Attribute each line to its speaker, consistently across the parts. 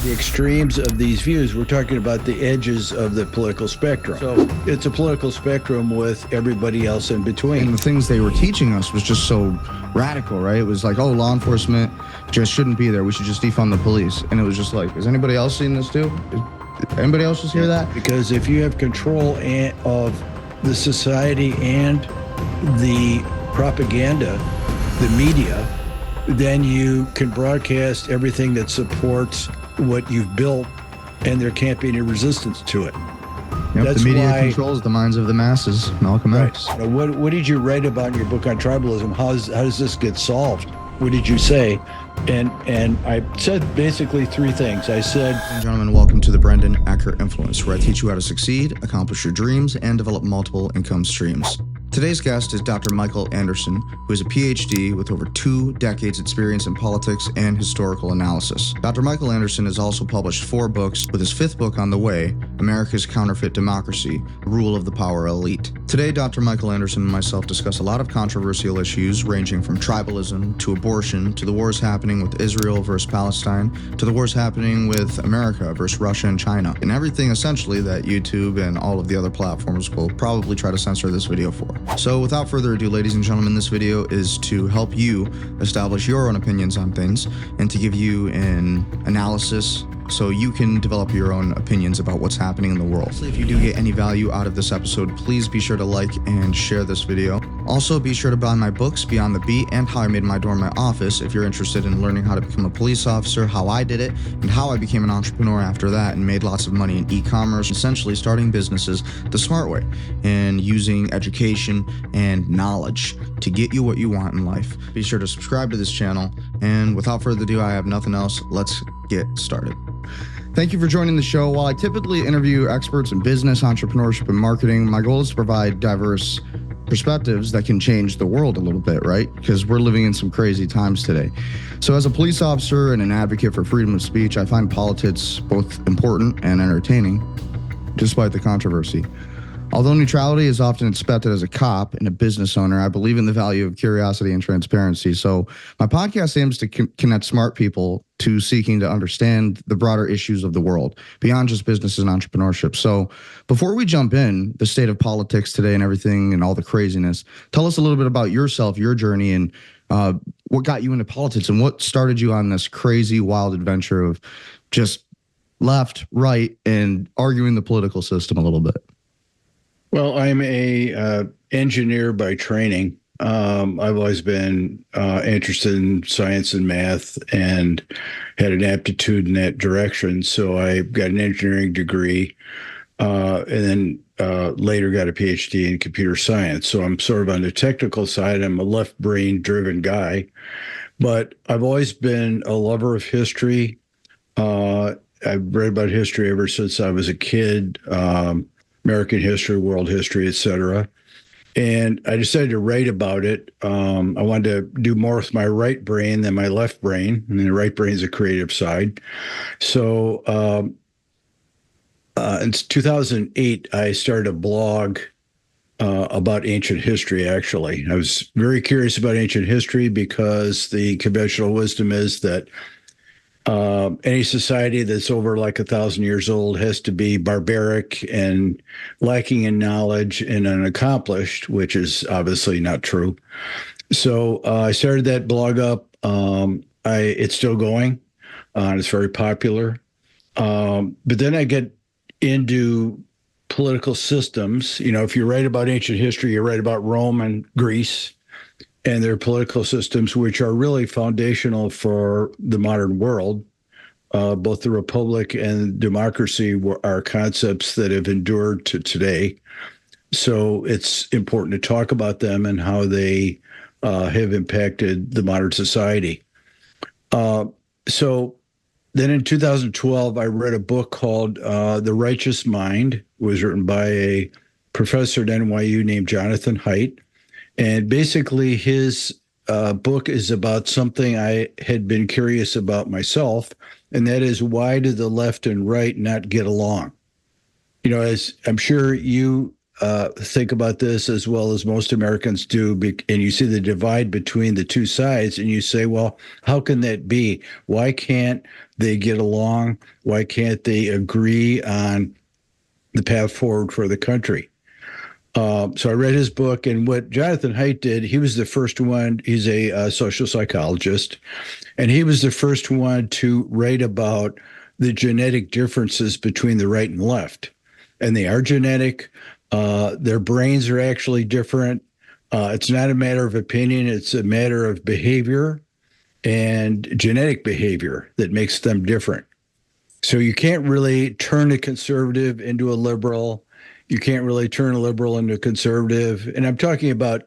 Speaker 1: the extremes of these views. We're talking about the edges of the political spectrum. So it's a political spectrum with everybody else in between.
Speaker 2: And the things they were teaching us was just so radical, right? It was like, oh, law enforcement just shouldn't be there. We should just defund the police. And it was just like, has anybody else seen this too? Anybody else just hear that?
Speaker 1: Because if you have control of the society and the propaganda, the media, then you can broadcast everything that supports what you've built, and there can't be any resistance to it.
Speaker 2: Yep, that's the media controls the minds of the masses. Malcolm X.
Speaker 1: Right. What did you write about in your book on tribalism? How does this get solved? What did you say? And I said basically three things. I said,
Speaker 2: ladies and gentlemen, welcome to the Brendan Ecker Influence, where I teach you how to succeed, accomplish your dreams, and develop multiple income streams. Today's guest is Dr. Michael Anderson, who is a PhD with over 2 decades experience in politics and historical analysis. Dr. Michael Anderson has also published 4 books, with his 5th book on the way, America's Counterfeit Democracy, Rule of the Power Elite. Today, Dr. Michael Anderson and myself discuss a lot of controversial issues ranging from tribalism to abortion to the wars happening with Israel versus Palestine to the wars happening with America versus Russia and China, and everything essentially that YouTube and all of the other platforms will probably try to censor this video for. So without further ado, ladies and gentlemen, this video is to help you establish your own opinions on things and to give you an analysis so you can develop your own opinions about what's happening in the world. If you do get any value out of this episode, please be sure to like and share this video. Also, be sure to buy my books, Beyond the Beat and How I Made My Door My Office, if you're interested in learning how to become a police officer, how I did it, and how I became an entrepreneur after that and made lots of money in e-commerce, essentially starting businesses the smart way and using education and knowledge to get you what you want in life. Be sure to subscribe to this channel, and without further ado, I have nothing else. Let's get started. Thank you for joining the show. While I typically interview experts in business, entrepreneurship, and marketing, my goal is to provide diverse perspectives that can change the world a little bit, right? Because we're living in some crazy times today. So as a police officer and an advocate for freedom of speech, I find politics both important and entertaining, despite the controversy. Although neutrality is often expected as a cop and a business owner, I believe in the value of curiosity and transparency. So my podcast aims to connect smart people to seeking to understand the broader issues of the world beyond just business and entrepreneurship. So before we jump in, the state of politics today and everything and all the craziness, tell us a little bit about yourself, your journey, and what got you into politics and what started you on this crazy, wild adventure of just left, right, and arguing the political system a little bit.
Speaker 1: Well, I'm a engineer by training. I've always been interested in science and math and had an aptitude in that direction. So I got an engineering degree and then later got a PhD in computer science. So I'm sort of on the technical side. I'm a left brain driven guy, but I've always been a lover of history. I've read about history ever since I was a kid. American history, world history, etc. And I decided to write about it. I wanted to do more with my right brain than my left brain. And the right brain is a creative side. So in 2008, I started a blog about ancient history, actually. I was very curious about ancient history because the conventional wisdom is that any society that's over like 1,000 years old has to be barbaric and lacking in knowledge and unaccomplished, which is obviously not true. So I started that blog up. It's still going. It's very popular. But then I get into political systems. You know, if you write about ancient history, you write about Rome and Greece and their political systems, which are really foundational for the modern world. Both the republic and democracy are concepts that have endured to today. So it's important to talk about them and how they have impacted the modern society. So then in 2012, I read a book called The Righteous Mind. It was written by a professor at NYU named Jonathan Haidt. And basically his book is about something I had been curious about myself, and that is, why do the left and right not get along? You know, as I'm sure you think about this as well as most Americans do, and you see the divide between the two sides, and you say, well, how can that be? Why can't they get along? Why can't they agree on the path forward for the country? So I read his book, and what Jonathan Haidt did, he was the first one. He's a social psychologist, and he was the first one to write about the genetic differences between the right and left. And they are genetic. Their brains are actually different. It's not a matter of opinion. It's a matter of behavior and genetic behavior that makes them different. So you can't really turn a conservative into a liberal. You can't really turn a liberal into a conservative. And I'm talking about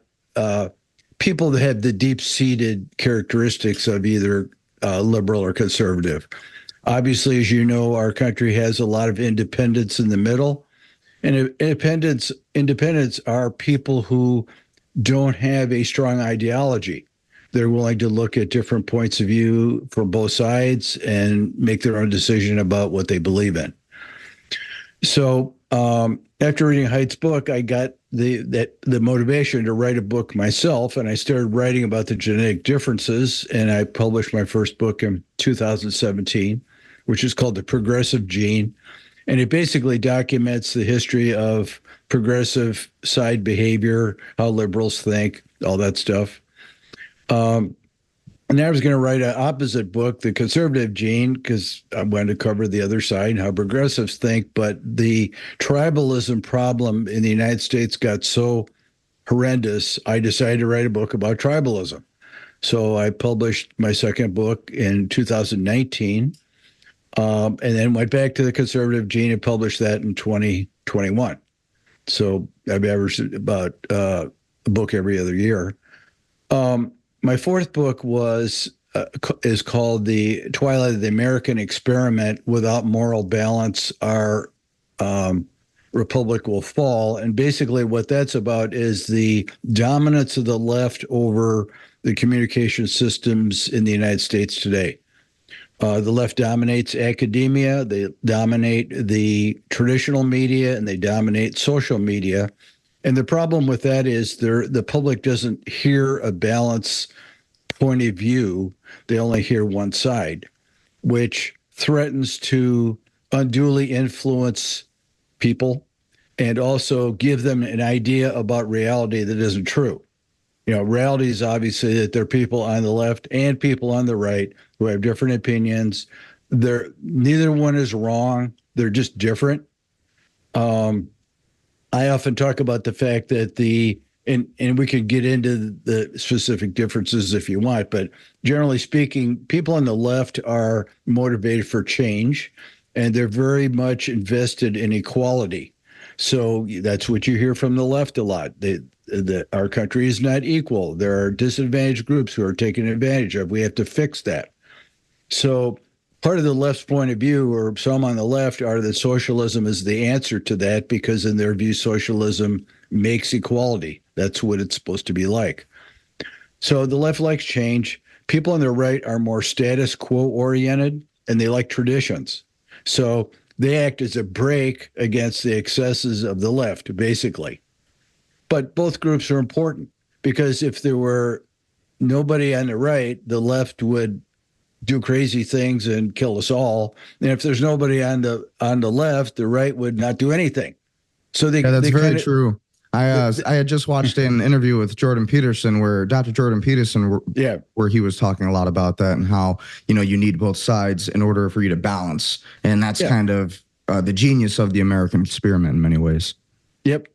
Speaker 1: people that have the deep-seated characteristics of either liberal or conservative. Obviously, as you know, our country has a lot of independents in the middle. And independents are people who don't have a strong ideology. They're willing to look at different points of view from both sides and make their own decision about what they believe in. So after reading Haidt's book, I got the motivation to write a book myself, and I started writing about the genetic differences, and I published my first book in 2017, which is called The Progressive Gene. And it basically documents the history of progressive side behavior, how liberals think, all that stuff. And I was going to write an opposite book, The Conservative Gene, because I wanted to cover the other side, how progressives think. But the tribalism problem in the United States got so horrendous, I decided to write a book about tribalism. So I published my second book in 2019, and then went back to The Conservative Gene and published that in 2021. So I've averaged about a book every other year. My fourth book is called The Twilight of the American Experiment. Without moral balance, our republic will fall. And basically what that's about is the dominance of the left over the communication systems in the United States today. The left dominates academia, they dominate the traditional media, and they dominate social media. And the problem with that is the public doesn't hear a balanced point of view. They only hear one side, which threatens to unduly influence people and also give them an idea about reality that isn't true. You know, reality is obviously that there are people on the left and people on the right who have different opinions. Neither one is wrong. They're just different. I often talk about the fact that and we could get into the specific differences if you want, but generally speaking, people on the left are motivated for change, and they're very much invested in equality. So that's what you hear from the left a lot. Our country is not equal. There are disadvantaged groups who are taken advantage of. We have to fix that. So part of the left's point of view, or some on the left, are that socialism is the answer to that because in their view, socialism makes equality. That's what it's supposed to be like. So the left likes change. People on the right are more status quo oriented, and they like traditions. So they act as a brake against the excesses of the left, basically. But both groups are important because if there were nobody on the right, the left would do crazy things and kill us all. And if there's nobody on the left, the right would not do anything. So
Speaker 2: that's very true. I had just watched an interview with Jordan Peterson where Dr. Jordan Peterson, where he was talking a lot about that and how, you need both sides in order for you to balance. And that's kind of the genius of the American experiment in many ways. Yep.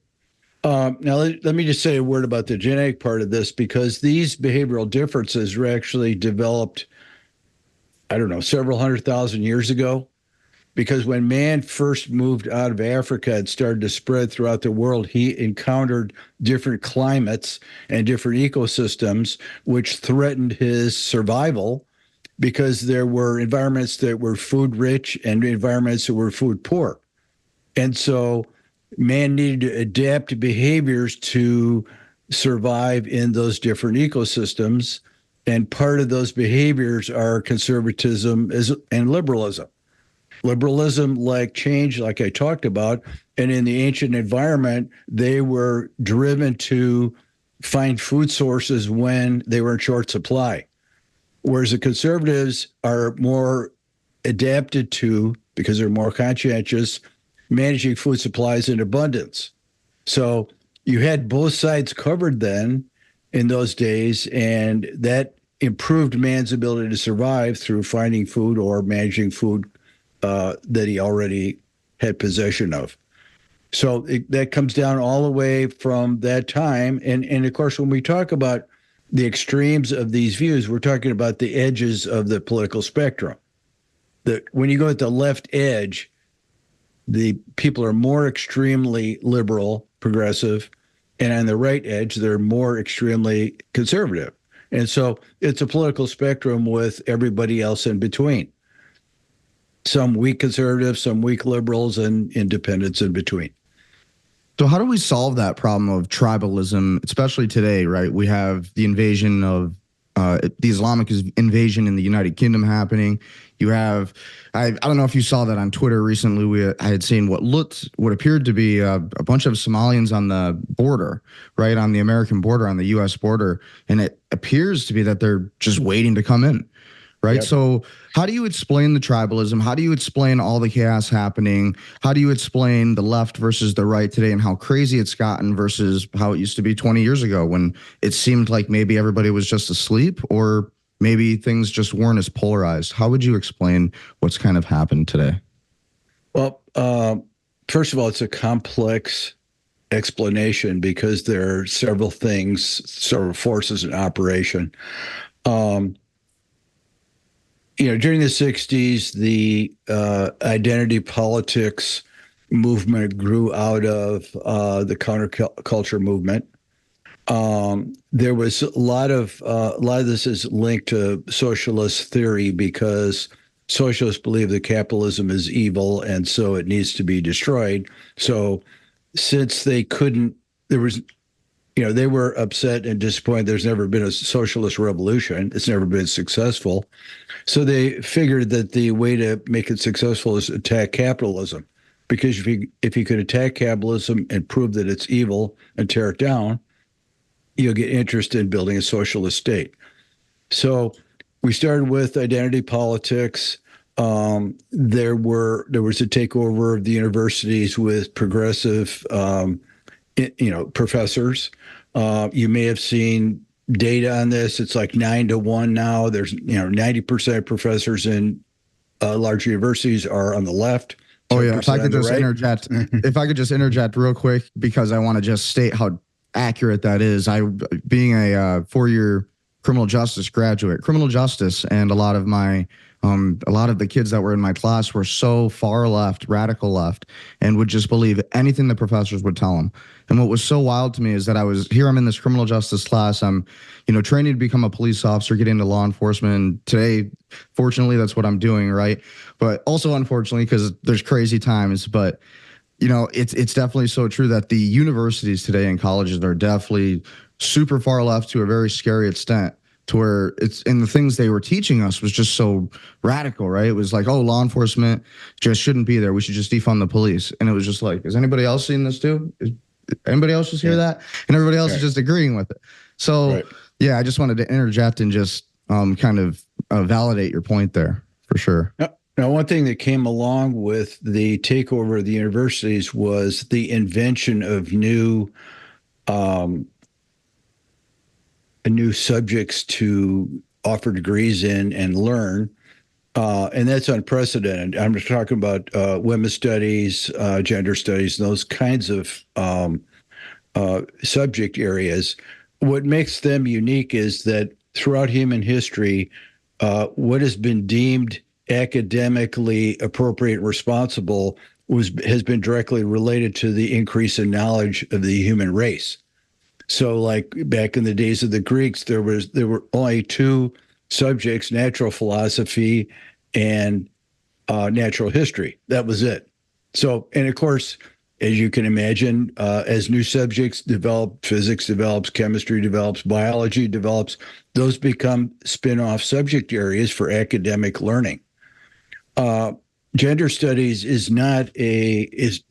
Speaker 1: Now, let me just say a word about the genetic part of this, because these behavioral differences were actually developed, I don't know, several 100,000 years ago. Because when man first moved out of Africa and started to spread throughout the world, he encountered different climates and different ecosystems, which threatened his survival because there were environments that were food rich and environments that were food poor. And so man needed to adapt behaviors to survive in those different ecosystems. And part of those behaviors are conservatism and liberalism. Liberalism like change, like I talked about, and in the ancient environment, they were driven to find food sources when they were in short supply. Whereas the conservatives are more adapted to, because they're more conscientious, managing food supplies in abundance. So you had both sides covered then in those days, and that improved man's ability to survive through finding food or managing food that he already had possession of. So that comes down all the way from that time. And of course, when we talk about the extremes of these views, we're talking about the edges of the political spectrum. That when you go at the left edge, the people are more extremely liberal, progressive, and on the right edge, they're more extremely conservative. And so it's a political spectrum with everybody else in between. Some weak conservatives, some weak liberals, and independents in between.
Speaker 2: So how do we solve that problem of tribalism, especially today, right? We have the invasion of the Islamic invasion in the United Kingdom happening. You have, I don't know if you saw that on Twitter recently. I had seen what appeared to be a bunch of Somalians on the border, right, on the American border, on the U.S. border, and it appears to be that they're just waiting to come in. Right. Yep. So how do you explain the tribalism? How do you explain all the chaos happening? How do you explain the left versus the right today and how crazy it's gotten versus how it used to be 20 years ago when it seemed like maybe everybody was just asleep or maybe things just weren't as polarized? How would you explain what's kind of happened today?
Speaker 1: Well, first of all, it's a complex explanation because there are several things, several forces in operation. During the 60s, the identity politics movement grew out of the counterculture movement. There was a lot of this is linked to socialist theory because socialists believe that capitalism is evil and so it needs to be destroyed. So since they couldn't, they were upset and disappointed. There's never been a socialist revolution. It's never been successful. So they figured that the way to make it successful is attack capitalism, because if you could attack capitalism and prove that it's evil and tear it down, you'll get interest in building a socialist state. So we started with identity politics. There was a takeover of the universities with progressive, professors. You may have seen data on this. It's like 9-1 now. There's 90% professors in large universities are on the left.
Speaker 2: Oh yeah, if I could just interject, real quick, because I want to just state how accurate that is. Being a 4-year criminal justice graduate, criminal justice, and a lot of the kids that were in my class were so far left, radical left, and would just believe anything the professors would tell them. And what was so wild to me is that I'm in this criminal justice class. I'm, training to become a police officer, get into law enforcement. And today, fortunately, that's what I'm doing, right? But also, unfortunately, because there's crazy times. But it's definitely so true that the universities today and colleges are definitely super far left to a very scary extent, to where the things they were teaching us was just so radical, right? It was like, oh, law enforcement just shouldn't be there. We should just defund the police. And it was just like, is anybody else seeing this too? Anybody else just hear that? And everybody else is just agreeing with it. So yeah, I just wanted to interject and just kind of validate your point there for sure.
Speaker 1: Now, one thing that came along with the takeover of the universities was the invention of new subjects to offer degrees in and learn. And that's unprecedented. I'm just talking about women's studies, gender studies, those kinds of subject areas. What makes them unique is that throughout human history, what has been deemed academically appropriate and responsible has been directly related to the increase in knowledge of the human race. So like back in the days of the Greeks, there were only two subjects, natural philosophy and natural history. That was it. So, and of course, as you can imagine, as new subjects develop, physics develops, chemistry develops, biology develops, those become spin-off subject areas for academic learning. gender studies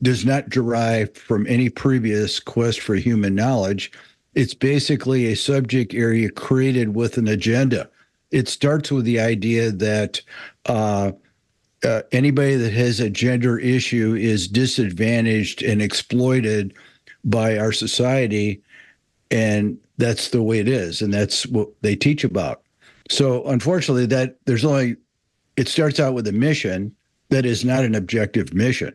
Speaker 1: does not derive from any previous quest for human knowledge. It's basically a subject area created with an agenda. It starts with the idea that anybody that has a gender issue is disadvantaged and exploited by our society, and that's the way it is, and that's what they teach about. So unfortunately, it starts out with a mission that is not an objective mission.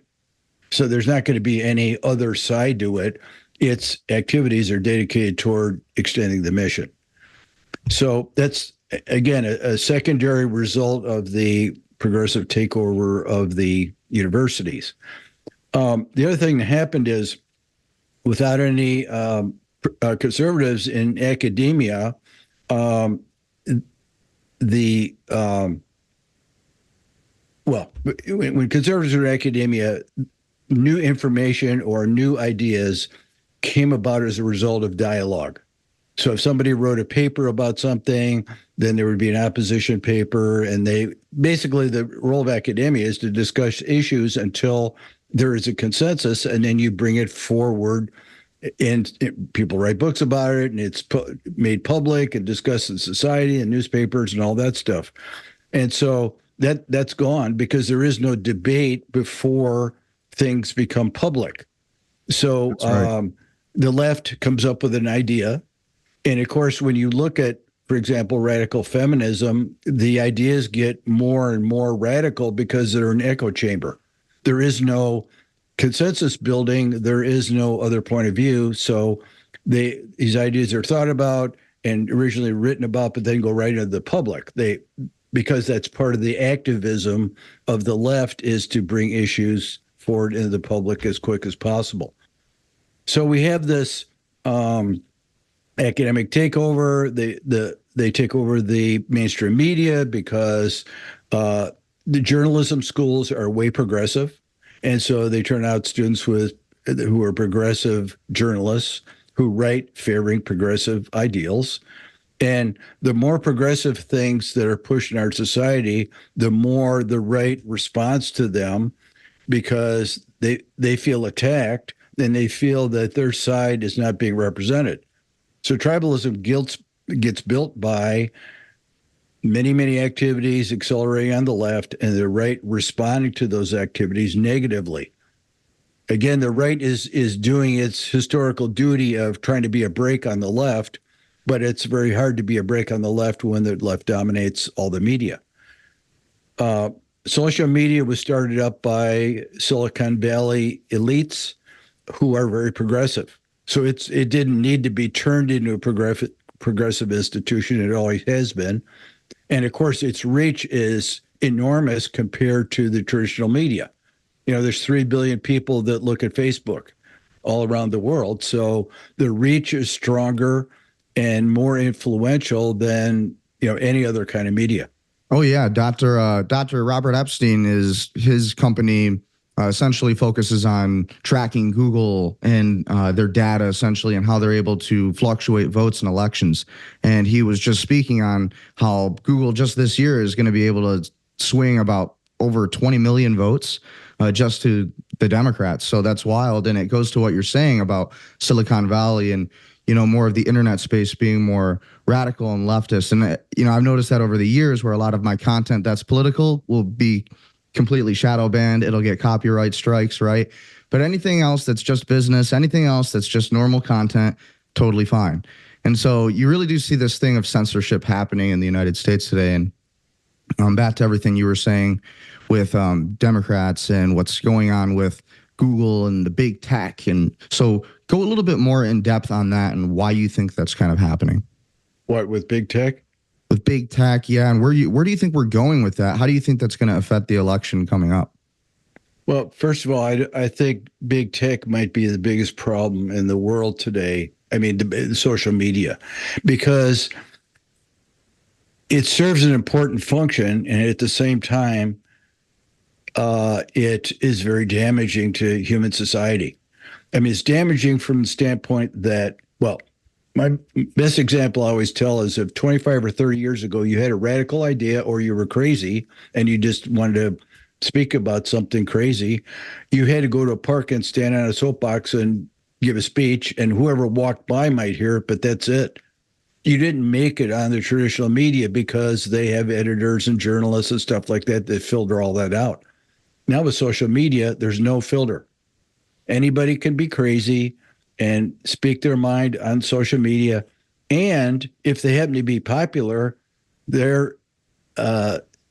Speaker 1: So there's not going to be any other side to it. Its activities are dedicated toward extending the mission. So that's, again, a secondary result of the progressive takeover of the universities. The other thing that happened is, without any conservatives in academia, when conservatives are in academia, new information or new ideas came about as a result of dialogue. So if somebody wrote a paper about something, then there would be an opposition paper, and basically the role of academia is to discuss issues until there is a consensus, and then you bring it forward, and people write books about it, and it's made public and discussed in society and newspapers and all that stuff. And so that's gone because there is no debate before things become public. So right. The left comes up with an idea. And of course, when you look at, for example, radical feminism, the ideas get more and more radical because they're an echo chamber. There is no consensus building. There is no other point of view. So these ideas are thought about and originally written about, but then go right into the public. Because that's part of the activism of the left, is to bring issues forward into the public as quick as possible. So we have this academic takeover. They take over the mainstream media because the journalism schools are way progressive, and so they turn out students who are progressive journalists who write favoring progressive ideals. And the more progressive things that are pushed in our society, the more the right responds to them, because they feel attacked and they feel that their side is not being represented. So tribalism gets built by many, many activities accelerating on the left, and the right responding to those activities negatively. Again, the right is doing its historical duty of trying to be a brake on the left, but it's very hard to be a brake on the left when the left dominates all the media. Social media was started up by Silicon Valley elites who are very progressive. So it didn't need to be turned into a progressive institution. It always has been. And of course, its reach is enormous compared to the traditional media. There's 3 billion people that look at Facebook all around the world. So the reach is stronger and more influential than any other kind of media.
Speaker 2: Oh yeah, Dr. Robert Epstein, his company essentially focuses on tracking Google and their data, essentially, and how they're able to fluctuate votes in elections. And he was just speaking on how Google just this year is going to be able to swing about over 20 million votes just to the Democrats. So that's wild. And it goes to what you're saying about Silicon Valley and more of the internet space being more radical and leftist. And, I've noticed that over the years, where a lot of my content that's political will be completely shadow banned. It'll get copyright strikes, right? But anything else that's just business, anything else that's just normal content, totally fine. And so you really do see this thing of censorship happening in the United States today. And back to everything you were saying with Democrats and what's going on with Google and the big tech. And so go a little bit more in depth on that and why you think that's kind of happening.
Speaker 1: What, with big tech?
Speaker 2: With big tech, yeah. And where do you think we're going with that? How do you think that's going to affect the election coming up?
Speaker 1: Well, first of all, I think big tech might be the biggest problem in the world today. I mean, the social media, because it serves an important function, and at the same time, it is very damaging to human society. I mean, it's damaging from the standpoint that, well, my best example I always tell is, if 25 or 30 years ago you had a radical idea or you were crazy and you just wanted to speak about something crazy, you had to go to a park and stand on a soapbox and give a speech, and whoever walked by might hear it, but that's it. You didn't make it on the traditional media because they have editors and journalists and stuff like that that filter all that out. Now with social media, there's no filter. Anybody can be crazy and speak their mind on social media. And if they happen to be popular, they're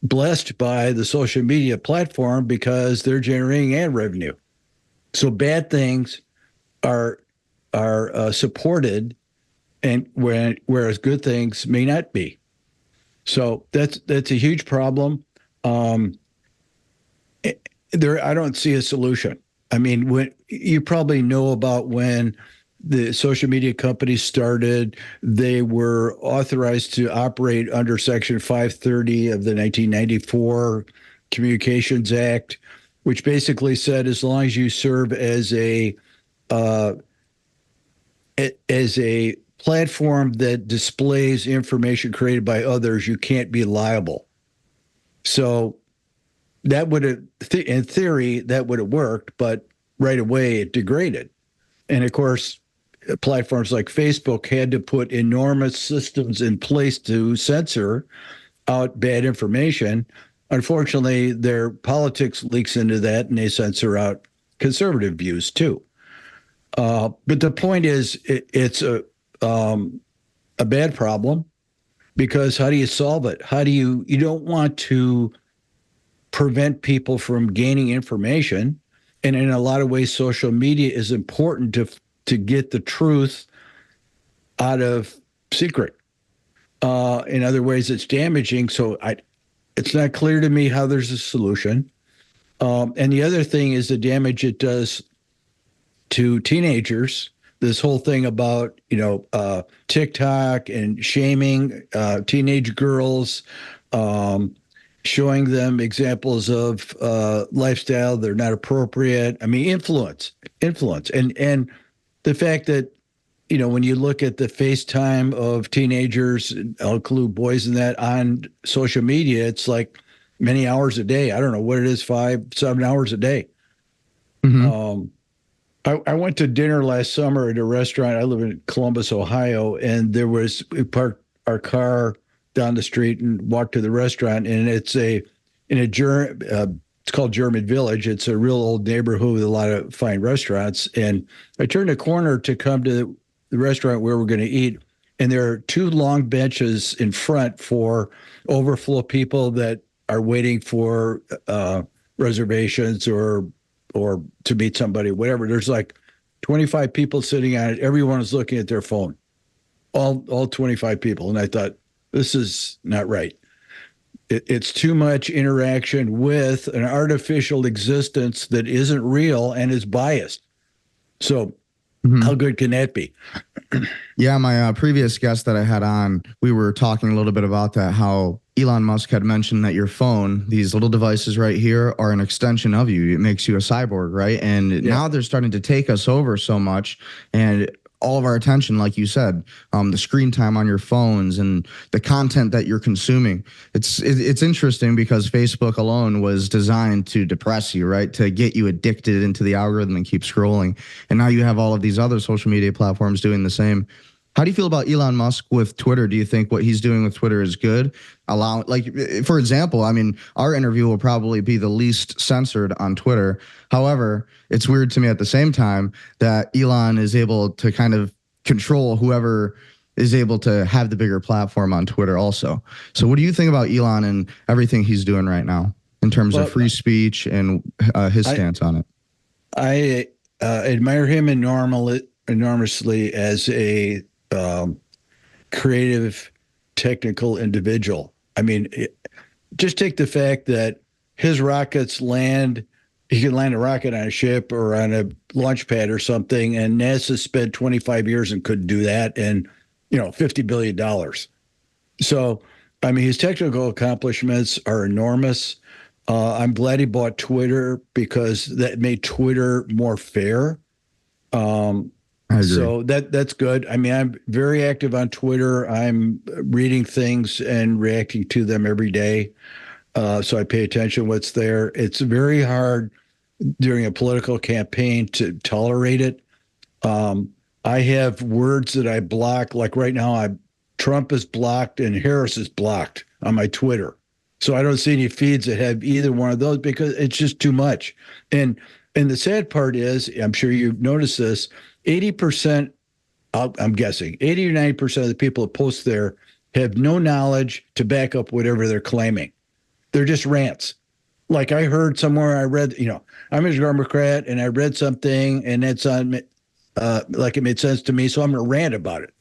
Speaker 1: blessed by the social media platform because they're generating ad revenue. So bad things are supported, and whereas good things may not be. So that's a huge problem. I don't see a solution. I mean, when you probably know about when the social media companies started, they were authorized to operate under Section 530 of the 1994 Communications Act, which basically said as long as you serve as a platform that displays information created by others, you can't be liable. So that would have, in theory, that would have worked, but right away it degraded. And of course, platforms like Facebook had to put enormous systems in place to censor out bad information. Unfortunately, their politics leaks into that, and they censor out conservative views too. But the point is, it's a bad problem, because how do you solve it? How do you don't want to prevent people from gaining information. And in a lot of ways, social media is important to get the truth out of secret. In other ways, it's damaging. So it's not clear to me how there's a solution. And the other thing is the damage it does to teenagers. This whole thing about, TikTok and shaming teenage girls, showing them examples of lifestyle that are not appropriate. I mean, influence, and the fact that, when you look at the FaceTime of teenagers, I'll include boys in that, on social media, it's like many hours a day. I don't know what it is, 5-7 hours a day.
Speaker 2: Mm-hmm.
Speaker 1: I went to dinner last summer at a restaurant. I live in Columbus, Ohio, and we parked our car down the street and walked to the restaurant. And it's called German Village. It's a real old neighborhood with a lot of fine restaurants. And I turned a corner to come to the restaurant where we're going to eat, and there are two long benches in front for overflow people that are waiting for reservations or to meet somebody, whatever. There's like 25 people sitting on it. Everyone is looking at their phone, all 25 people. And I thought, this is not right. It's too much interaction with an artificial existence that isn't real and is biased. So how good can that be?
Speaker 2: Yeah, my previous guest that I had on, we were talking a little bit about that, how Elon Musk had mentioned that your phone, these little devices right here, are an extension of you. It makes you a cyborg, right? And now they're starting to take us over so much, and all of our attention, like you said, the screen time on your phones and the content that you're consuming. It's interesting because Facebook alone was designed to depress you, right? To get you addicted into the algorithm and keep scrolling. And now you have all of these other social media platforms doing the same. How do you feel about Elon Musk with Twitter? Do you think what he's doing with Twitter is good? For example, I mean, our interview will probably be the least censored on Twitter. However, it's weird to me at the same time that Elon is able to kind of control whoever is able to have the bigger platform on Twitter also. So what do you think about Elon and everything he's doing right now in terms of free speech and his stance on it?
Speaker 1: I admire him enormously as a creative, technical individual. I mean, just take the fact that his rockets land, he can land a rocket on a ship or on a launch pad or something, and NASA spent 25 years and couldn't do that, and $50 billion. So, I mean, his technical accomplishments are enormous. I'm glad he bought Twitter because that made Twitter more fair. So that's good. I mean, I'm very active on Twitter. I'm reading things and reacting to them every day. So I pay attention to what's there. It's very hard during a political campaign to tolerate it. I have words that I block. Like right now, Trump is blocked and Harris is blocked on my Twitter. So I don't see any feeds that have either one of those because it's just too much. And the sad part is, I'm sure you've noticed this, 80%, I'm guessing, 80 or 90% of the people that post there have no knowledge to back up whatever they're claiming. They're just rants. Like I heard somewhere, I read, I'm a Democrat and I read something and it's on, like it made sense to me, so I'm going to rant about it.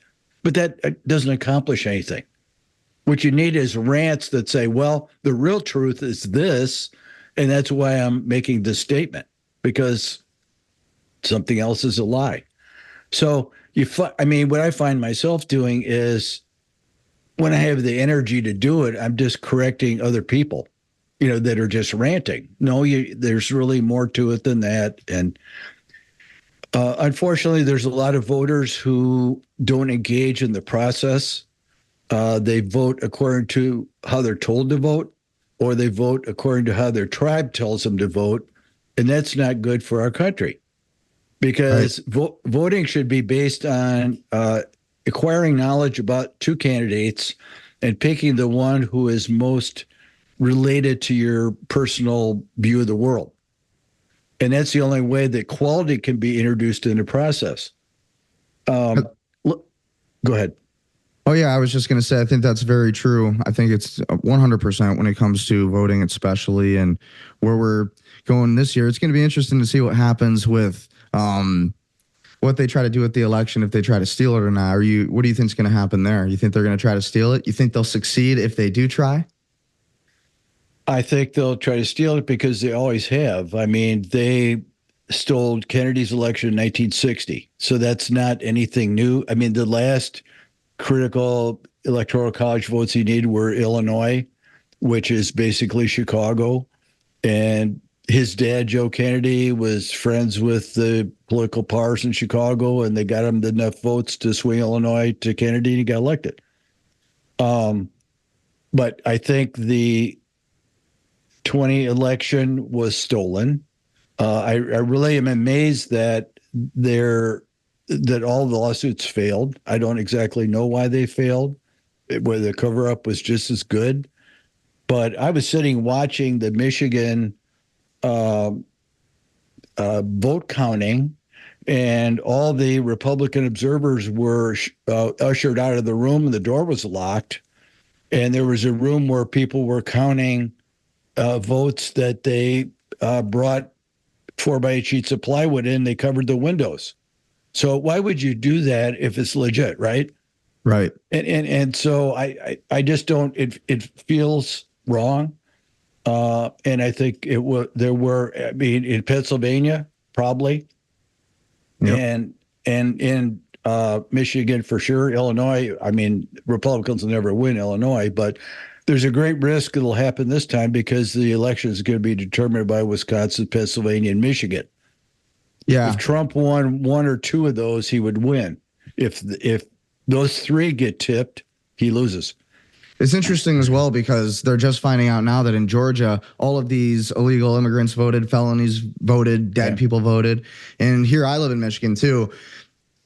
Speaker 1: But that doesn't accomplish anything. What you need is rants that say, well, the real truth is this, and that's why I'm making this statement, because something else is a lie. So what I find myself doing is when I have the energy to do it, I'm just correcting other people, that are just ranting. No, there's really more to it than that. And unfortunately, there's a lot of voters who don't engage in the process. They vote according to how they're told to vote, or they vote according to how their tribe tells them to vote. And that's not good for our country, because voting should be based on acquiring knowledge about two candidates and picking the one who is most related to your personal view of the world. And that's the only way that quality can be introduced in the process. Go ahead.
Speaker 2: Oh, yeah, I was just going to say, I think that's very true. I think it's 100% when it comes to voting, especially, and where we're going this year. It's going to be interesting to see what happens with what they try to do with the election, if they try to steal it or not. What do you think is going to happen there? You think they're going to try to steal it? You think they'll succeed if they do try?
Speaker 1: I think they'll try to steal it because they always have. I mean, they stole Kennedy's election in 1960. So that's not anything new. I mean, the last critical electoral college votes he needed were Illinois, which is basically Chicago. And his dad, Joe Kennedy, was friends with the political powers in Chicago, and they got him enough votes to swing Illinois to Kennedy, and he got elected. But I think the 20 election was stolen. I really am amazed that all the lawsuits failed. I don't exactly know why they failed, whether the cover-up was just as good. But I was sitting watching the Michigan vote counting, and all the Republican observers were ushered out of the room, and the door was locked. And there was a room where people were counting votes that they brought 4x8 sheets of plywood in. They covered the windows. So why would you do that if it's legit, right?
Speaker 2: Right.
Speaker 1: And so I just don't. It feels wrong. And I think there were. I mean, in Pennsylvania, probably, and in Michigan for sure. Illinois. I mean, Republicans will never win Illinois, but there's a great risk it'll happen this time because the election is going to be determined by Wisconsin, Pennsylvania, and Michigan.
Speaker 2: Yeah.
Speaker 1: If Trump won one or two of those, he would win. If those three get tipped, he loses.
Speaker 2: It's interesting as well because they're just finding out now that in Georgia, all of these illegal immigrants voted, felonies voted, dead people voted. And here I live in Michigan too.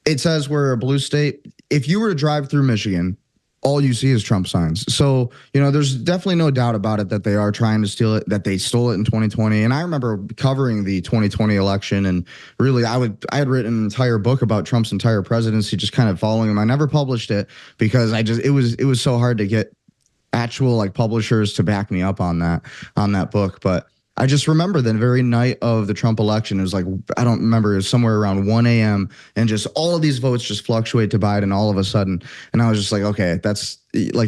Speaker 2: It says we're a blue state. If you were to drive through Michigan, all you see is Trump signs. So, there's definitely no doubt about it that they are trying to steal it, that they stole it in 2020. And I remember covering the 2020 election, and really I had written an entire book about Trump's entire presidency, just kind of following him. I never published it because it was so hard to get actual publishers to back me up on that book. But I just remember the very night of the Trump election, it was I don't remember, it was somewhere around 1 a.m. and just all of these votes just fluctuate to Biden all of a sudden. And I was just like, okay, that's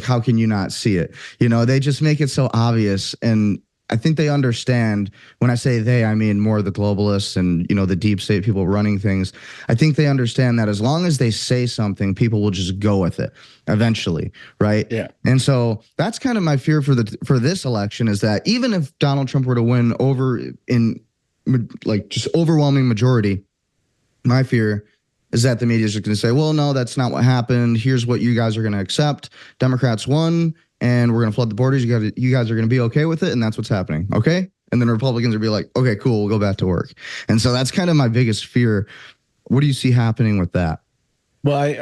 Speaker 2: how can you not see it? They just make it so obvious. And I think they understand. When I say they, I mean more the globalists and, the deep state people running things. I think they understand that as long as they say something, people will just go with it eventually. Right.
Speaker 1: Yeah.
Speaker 2: And so that's kind of my fear for this election, is that even if Donald Trump were to win over in just overwhelming majority, my fear is that the media is just going to say, well, no, that's not what happened. Here's what you guys are going to accept. Democrats won. and we're going to flood the borders. You guys are going to be okay with it, and that's what's happening, okay? And then Republicans will be like, okay, cool, we'll go back to work. And so that's kind of my biggest fear. What do you see happening with that?
Speaker 1: Well,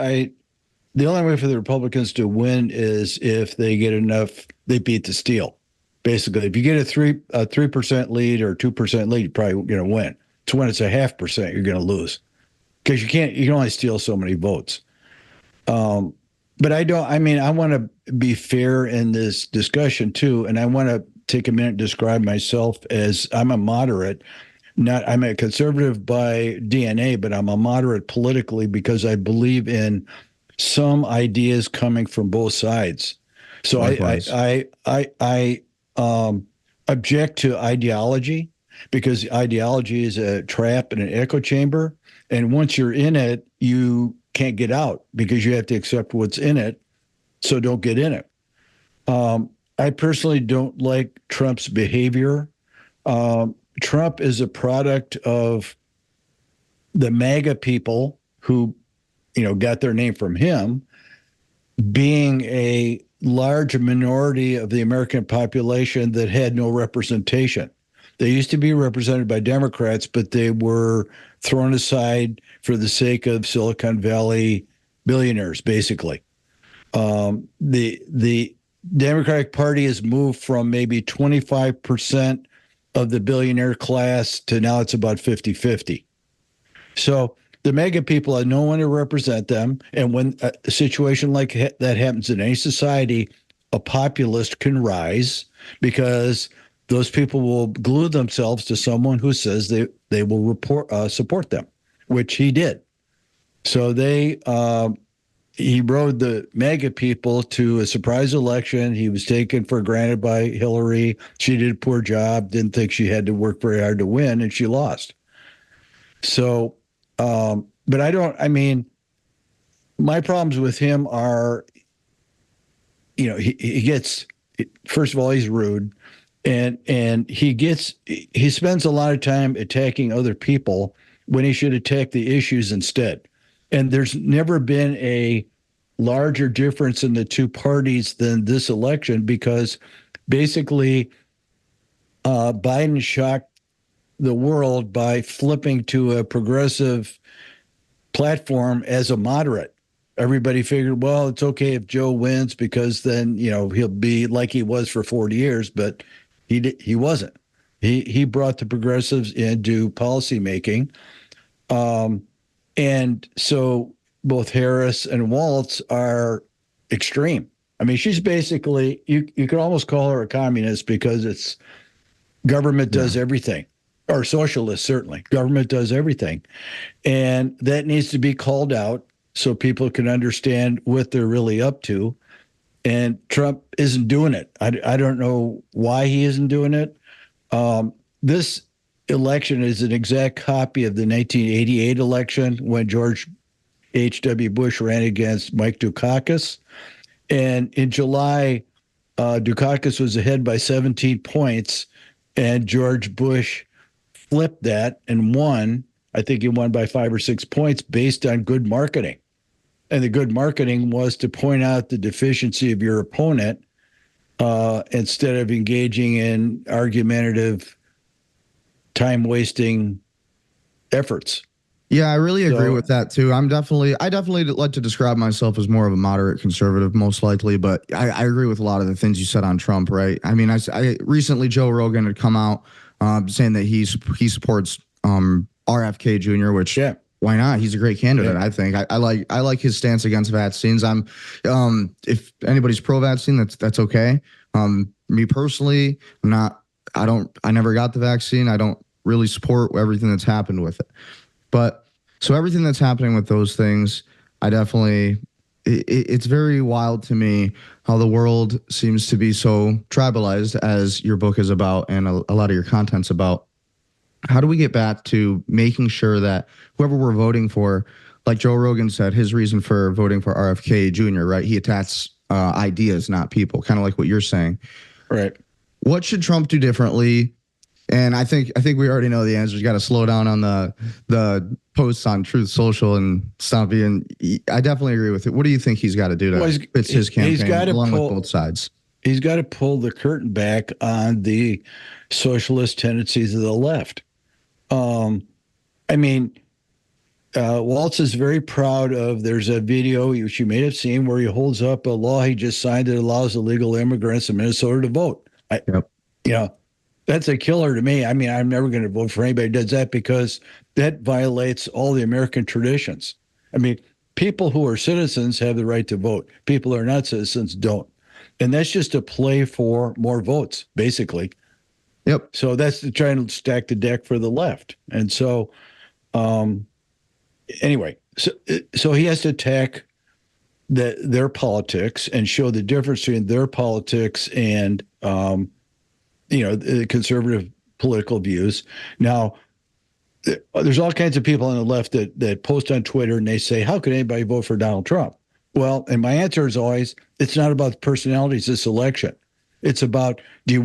Speaker 1: the only way for the Republicans to win is if they get enough, they beat the steal. Basically, if you get a 3% lead or 2% lead, you're probably going to win. It's when it's a 0.5%, you're going to lose because you can only steal so many votes. But I want to be fair in this discussion too. And I want to take a minute to describe myself as I'm a moderate. I'm a conservative by DNA, but I'm a moderate politically because I believe in some ideas coming from both sides. So I object to ideology because ideology is a trap and an echo chamber. And once you're in it, you can't get out because you have to accept what's in it. So don't get in it. I personally don't like Trump's behavior. Trump is a product of the MAGA people who, got their name from him, being a large minority of the American population that had no representation. They used to be represented by Democrats, but they were thrown aside for the sake of Silicon Valley billionaires, basically. The Democratic Party has moved from maybe 25% of the billionaire class to now it's about 50-50. So the mega people have no one to represent them. And when a situation like that happens in any society, a populist can rise because those people will glue themselves to someone who says they will support them, which he did. So he rode the MAGA people to a surprise election. He was taken for granted by Hillary. She did a poor job, didn't think she had to work very hard to win, and she lost. So, but my problems with him are, he gets, first of all, he's rude. And he spends a lot of time attacking other people when he should attack the issues instead. And there's never been a larger difference in the two parties than this election because basically Biden shocked the world by flipping to a progressive platform as a moderate. Everybody figured, well, it's okay if Joe wins because then, he'll be like he was for 40 years, but he wasn't. He brought the progressives into policymaking. And so both Harris and Waltz are extreme. I mean, she's basically, you could almost call her a communist because it's government does everything, or socialist, certainly. Government does everything. And that needs to be called out so people can understand what they're really up to. And Trump isn't doing it. I don't know why he isn't doing it. This election is an exact copy of the 1988 election when George H.W. Bush ran against Mike Dukakis. And in July, Dukakis was ahead by 17 points, and George Bush flipped that and won. I think he won by 5 or 6 points based on good marketing. And the good marketing was to point out the deficiency of your opponent instead of engaging in argumentative, time-wasting efforts.
Speaker 2: Yeah, I really agree with that too. I definitely like to describe myself as more of a moderate conservative, most likely, but I agree with a lot of the things you said on Trump, right? I mean, I recently Joe Rogan had come out saying that he supports RFK Jr., which why not? He's a great candidate, I think. I like his stance against vaccines. If anybody's pro-vaccine, that's okay. Me personally, I never got the vaccine. I don't really support everything that's happened with it. But so everything that's happening with those things, I definitely, it's very wild to me how the world seems to be so tribalized, as your book is about and a lot of your content's about. How do we get back to making sure that whoever we're voting for, like Joe Rogan said, his reason for voting for RFK Jr., right? He attacks ideas, not people, kind of like what you're saying.
Speaker 1: Right. What
Speaker 2: should Trump do differently? And I think we already know the answer. You got to slow down on the posts on Truth Social and stop being. I definitely agree with it. What do you think he's got to do to fix his campaign along with both sides?
Speaker 1: he's got to pull the curtain back on the socialist tendencies of the left. I mean, Waltz is very proud of. There's a video which you may have seen where he holds up a law he just signed that allows illegal immigrants in Minnesota to vote.
Speaker 2: Yep.
Speaker 1: You know, that's a killer to me. I mean, I'm never going to vote for anybody who does that because that violates all the American traditions. I mean, people who are citizens have the right to vote. People who are not citizens don't. And that's just a play for more votes, basically.
Speaker 2: Yep.
Speaker 1: So that's trying to stack the deck for the left. And so, anyway, so he has to attack their politics and show the difference between their politics and, the conservative political views. Now, there's all kinds of people on the left that post on Twitter and they say, how could anybody vote for Donald Trump? Well, and my answer is always, it's not about personalities this election. It's about, do you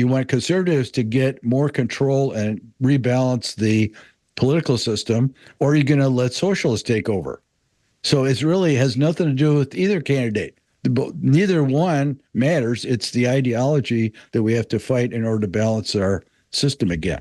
Speaker 1: want conservatives to get more control and rebalance the political system, or are you going to let socialists take over? So it really has nothing to do with either candidate. Neither one matters. It's the ideology that we have to fight in order to balance our system again.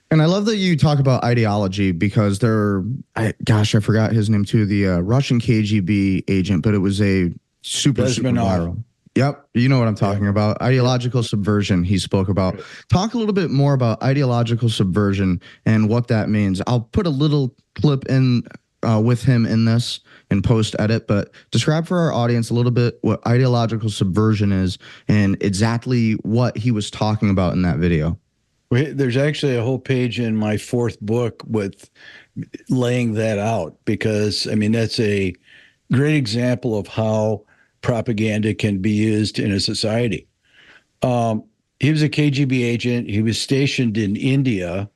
Speaker 2: And I love that you talk about ideology because I forgot his name too, the Russian KGB agent, but it was a super viral. Yep. You know what I'm talking about. Ideological subversion he spoke about. Talk a little bit more about ideological subversion and what that means. I'll put a little clip in with him in this in post edit, but describe for our audience a little bit what ideological subversion is and exactly what he was talking about in that video.
Speaker 1: There's actually a whole page in my fourth book with laying that out because, I mean, that's a great example of how propaganda can be used in a society. He was a KGB agent. He was stationed in India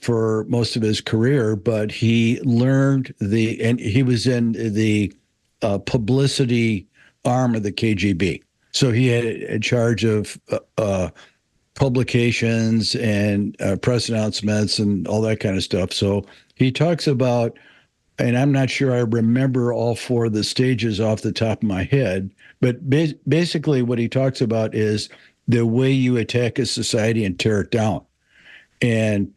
Speaker 1: for most of his career, but he learned and he was in the publicity arm of the KGB. So he had a charge of publications and press announcements and all that kind of stuff. So he talks about, and I'm not sure I remember all four of the stages off the top of my head, but basically what he talks about is the way you attack a society and tear it down. And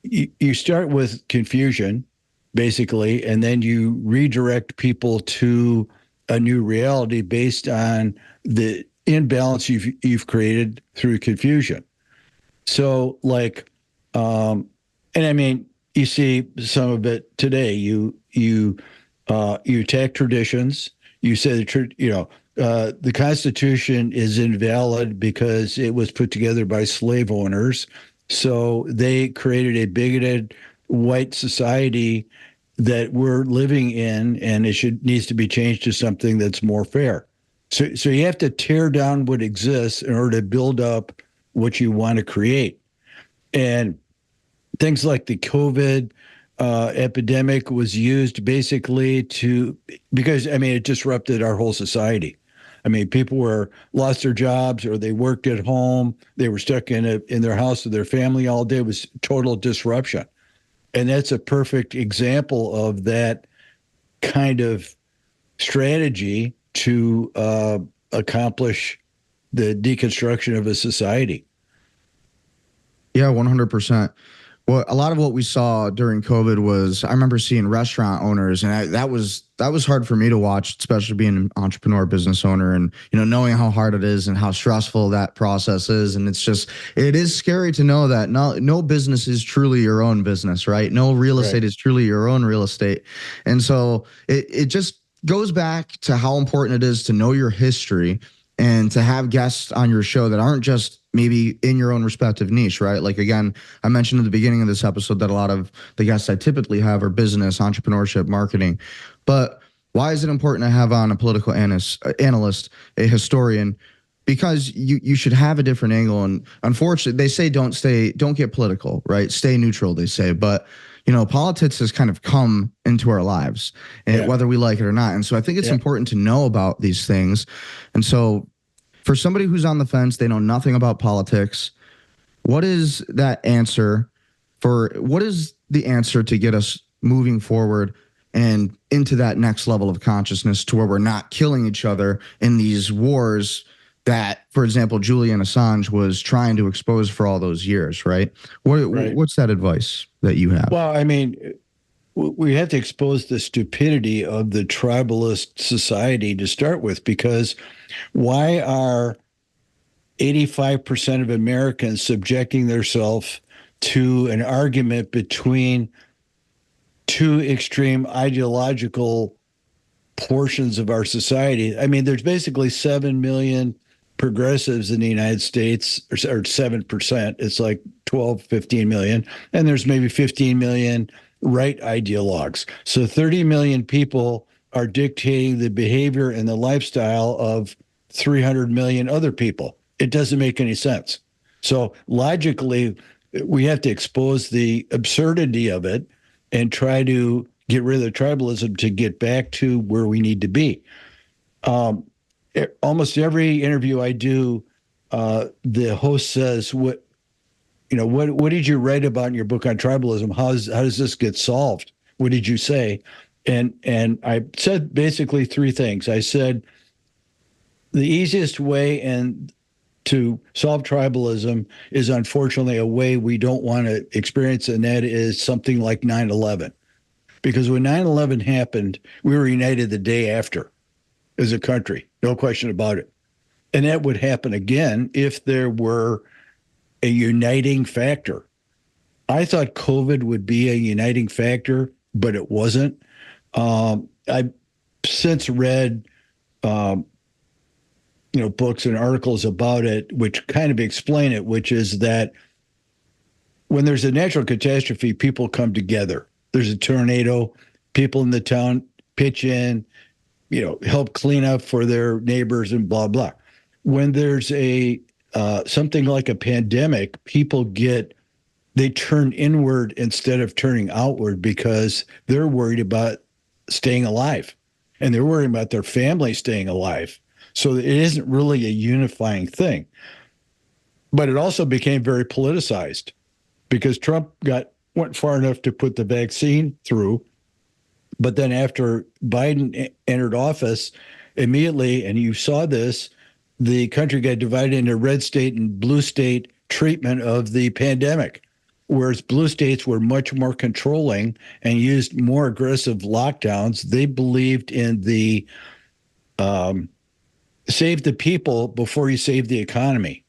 Speaker 1: you start with confusion, basically, and then you redirect people to a new reality based on the imbalance you've created through confusion. So, and I mean, you see some of it today. You attack traditions. You say the Constitution is invalid because it was put together by slave owners. So they created a bigoted white society that we're living in, and it needs to be changed to something that's more fair. So you have to tear down what exists in order to build up what you want to create. And things like the COVID epidemic was used basically because it disrupted our whole society. I mean, people lost their jobs or they worked at home. They were stuck in their house with their family all day. It was total disruption. And that's a perfect example of that kind of strategy to accomplish the deconstruction of a society.
Speaker 2: Yeah, 100%. Well, a lot of what we saw during COVID was, I remember seeing restaurant owners, and that was hard for me to watch, especially being an entrepreneur, business owner, and knowing how hard it is and how stressful that process is. And it is scary to know that no business is truly your own business, right? No real estate is truly your own real estate, and so it just goes back to how important it is to know your history and to have guests on your show that aren't just maybe in your own respective niche, right? Like, again, I mentioned at the beginning of this episode that a lot of the guests I typically have are business, entrepreneurship, marketing. But why is it important to have on a political analyst, a historian? Because you should have a different angle. And unfortunately, they say don't get political, right? Stay neutral, they say. But politics has kind of come into our lives, whether we like it or not. And so I think it's important to know about these things. And so for somebody who's on the fence, they know nothing about politics, what is the answer to get us moving forward and into that next level of consciousness to where we're not killing each other in these wars that, for example, Julian Assange was trying to expose for all those years, right?
Speaker 1: Right.
Speaker 2: What's that advice that you have?
Speaker 1: Well, I mean, we have to expose the stupidity of the tribalist society to start with, because why are 85% of Americans subjecting themselves to an argument between two extreme ideological portions of our society? I mean, there's basically 7 million progressives in the United States, or 7%. It's like 12, 15 million. And there's maybe 15 million right ideologues. So 30 million people are dictating the behavior and the lifestyle of 300 million other people. It doesn't make any sense. So logically, we have to expose the absurdity of it and try to get rid of the tribalism to get back to where we need to be. Almost every interview I do, the host says, "What did you write about in your book on tribalism? How does this get solved? What did you say?" And I said basically three things. I said the easiest way to solve tribalism is unfortunately a way we don't want to experience, and that is something like 9/11. Because when 9/11 happened, we were united the day after as a country, no question about it. And that would happen again if there were a uniting factor. I thought COVID would be a uniting factor, but it wasn't. I've since read, books and articles about it, which kind of explain it, which is that when there's a natural catastrophe, people come together. There's a tornado, people in the town pitch in, help clean up for their neighbors and blah, blah. When there's a something like a pandemic, they turn inward instead of turning outward because they're worried about staying alive and they're worried about their family staying alive. So it isn't really a unifying thing. But it also became very politicized because Trump went far enough to put the vaccine through. But then after Biden entered office, immediately, and you saw this, the country got divided into red state and blue state treatment of the pandemic, whereas blue states were much more controlling and used more aggressive lockdowns. They believed in the save the people before you save the economy,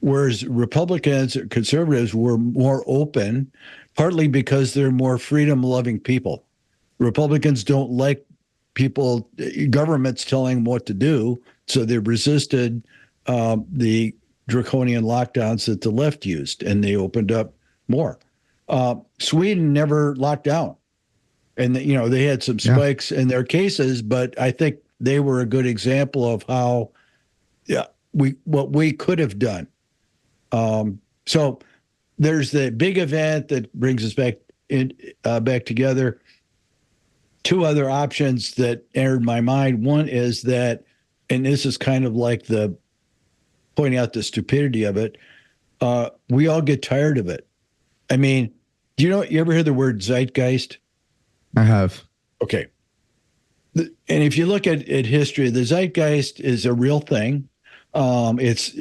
Speaker 1: whereas Republicans, conservatives were more open, partly because they're more freedom-loving people. Republicans don't like governments telling them what to do, so they resisted the draconian lockdowns that the left used, and they opened up more. Sweden never locked down, and they had some spikes in their cases, but I think they were a good example of how what we could have done. So there's the big event that brings us back together. Two other options that entered my mind. One is that, and this is kind of like pointing out the stupidity of it, we all get tired of it. I mean, you ever hear the word zeitgeist?
Speaker 2: I have.
Speaker 1: Okay. And if you look at history, the zeitgeist is a real thing. It's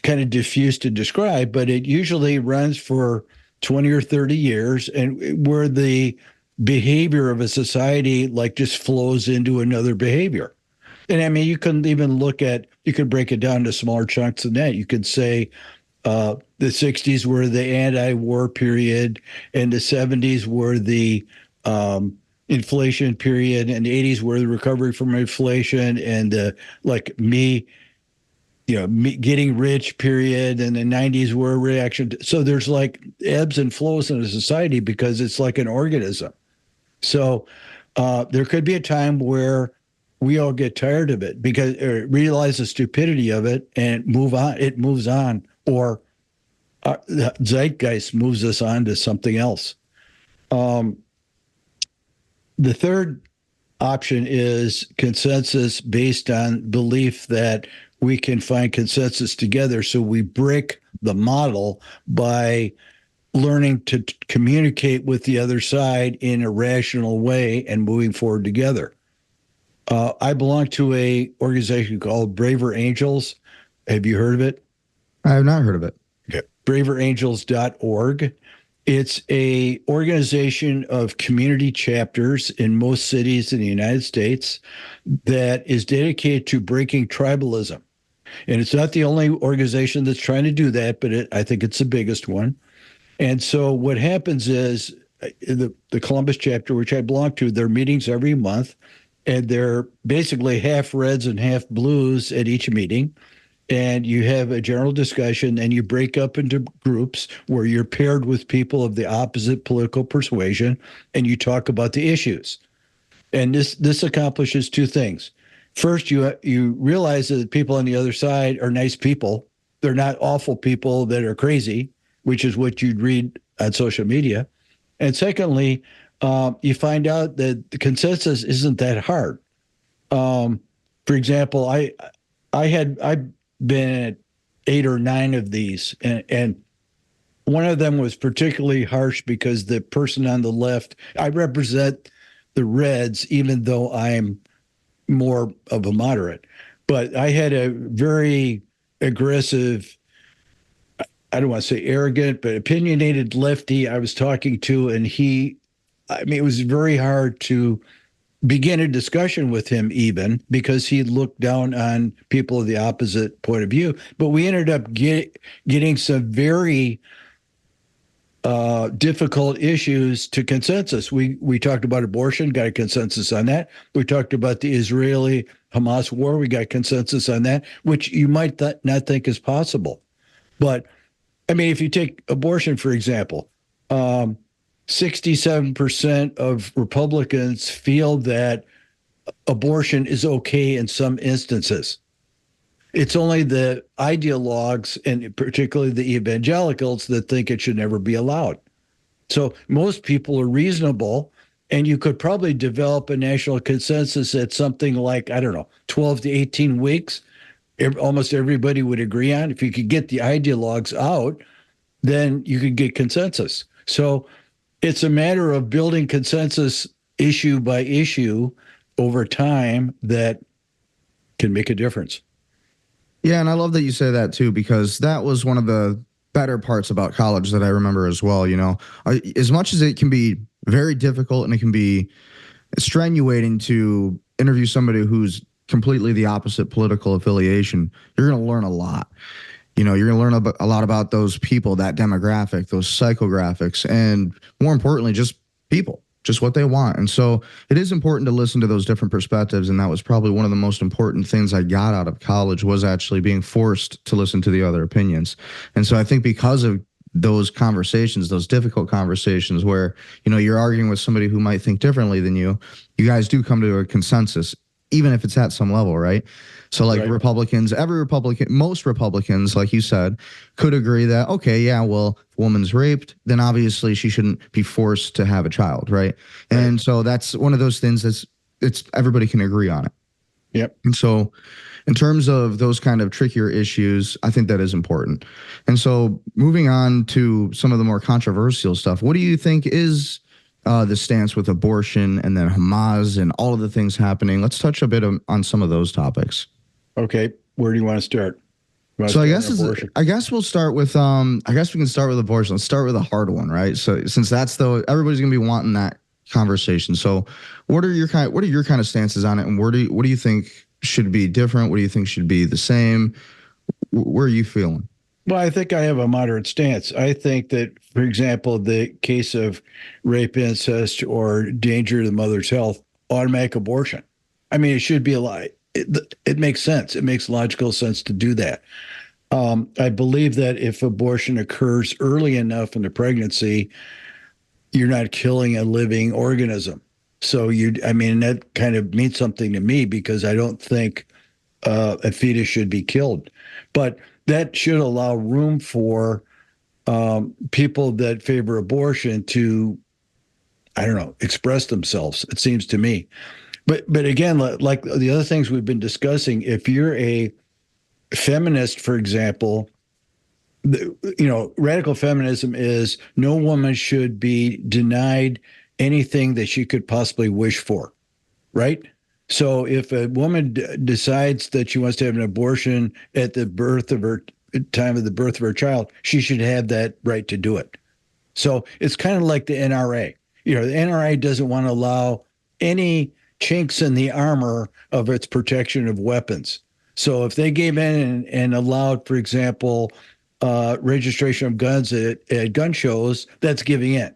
Speaker 1: kind of diffuse to describe, but it usually runs for 20 or 30 years, and where the behavior of a society just flows into another behavior. And I mean, you can even you could break it down into smaller chunks than that. You could say the 60s were the anti-war period, and the 70s were the inflation period, and the 80s were the recovery from inflation, and me getting rich period, and the 90s were a reaction. So there's ebbs and flows in a society because it's like an organism. So there could be a time where we all get tired of it because realize the stupidity of it and move on. It moves on, or the zeitgeist moves us on to something else. The third option is consensus based on belief that we can find consensus together. So we break the model by learning to communicate with the other side in a rational way and moving forward together. I belong to a organization called Braver Angels. Have you heard of it?
Speaker 2: I have not heard of it.
Speaker 1: Okay. braverangels.org. It's a organization of community chapters in most cities in the United States that is dedicated to breaking tribalism. And it's not the only organization that's trying to do that, but I think it's the biggest one. And so what happens is the Columbus chapter, which I belong to, their meetings every month, and they're basically half reds and half blues at each meeting. And you have a general discussion, and you break up into groups where you're paired with people of the opposite political persuasion, and you talk about the issues. And this accomplishes two things. First, you realize that people on the other side are nice people. They're not awful people that are crazy, which is what you'd read on social media. And secondly, you find out that the consensus isn't that hard. For example, I've been at 8 or 9 of these, and one of them was particularly harsh because the person on the left, I represent the Reds, even though I'm more of a moderate, but I had a very aggressive, I don't want to say arrogant, but opinionated lefty I was talking to, and it was very hard to begin a discussion with him, even because he looked down on people of the opposite point of view. But we ended up getting some very difficult issues to consensus. We talked about abortion, got a consensus on that. We talked about the Israeli-Hamas war, we got consensus on that, which you might not think is possible. But, I mean, if you take abortion, for example, 67% of Republicans feel that abortion is okay in some instances. It's only the ideologues, and particularly the evangelicals, that think it should never be allowed. So most people are reasonable, and you could probably develop a national consensus at something like, 12 to 18 weeks. Almost everybody would agree on. If you could get the ideologues out, then you could get consensus. So it's a matter of building consensus issue by issue over time that can make a difference.
Speaker 2: Yeah, and I love that you say that too, because that was one of the better parts about college that I remember as well. You know, as much as it can be very difficult and it can be strenuating to interview somebody who's completely the opposite political affiliation, you're going to learn a lot. You know, you're going to learn a lot about those people, that demographic, those psychographics, and more importantly, just people, just what they want. And so it is important to listen to those different perspectives. And that was probably one of the most important things I got out of college, was actually being forced to listen to the other opinions. And so I think because of those conversations, those difficult conversations where, you know, you're arguing with somebody who might think differently than you guys do come to a consensus, even if it's at some level, right? So like Republicans, most Republicans, like you said, could agree that, okay, yeah, well, if a woman's raped, then obviously she shouldn't be forced to have a child, right? And so that's one of those things it's everybody can agree on it.
Speaker 1: Yep.
Speaker 2: And so in terms of those kind of trickier issues, I think that is important. And so moving on to some of the more controversial stuff, what do you think is the stance with abortion and then Hamas and all of the things happening? Let's touch a bit on some of those topics.
Speaker 1: Okay, where do you want to start?
Speaker 2: So I guess we'll start with I guess we can start with abortion. Let's start with a hard one, right? So since that's everybody's gonna be wanting that conversation. So what are your kind of stances on it, and what do you think should be different? What do you think should be the same? Where are you feeling?
Speaker 1: Well, I think I have a moderate stance. I think that, for example, the case of rape, incest, or danger to the mother's health, automatic abortion. I mean, it should be a lie. It makes sense. It makes logical sense to do that. I believe that if abortion occurs early enough in the pregnancy, you're not killing a living organism. So that kind of means something to me, because I don't think a fetus should be killed. But that should allow room for people that favor abortion to, express themselves, it seems to me. But again, like the other things we've been discussing, if you're a feminist, for example, radical feminism is no woman should be denied anything that she could possibly wish for, right? So if a woman decides that she wants to have an abortion at the time of the birth of her child, she should have that right to do it. So it's kind of like the NRA. The NRA doesn't want to allow any chinks in the armor of its protection of weapons. So if they gave in and allowed, for example, registration of guns at gun shows, that's giving in.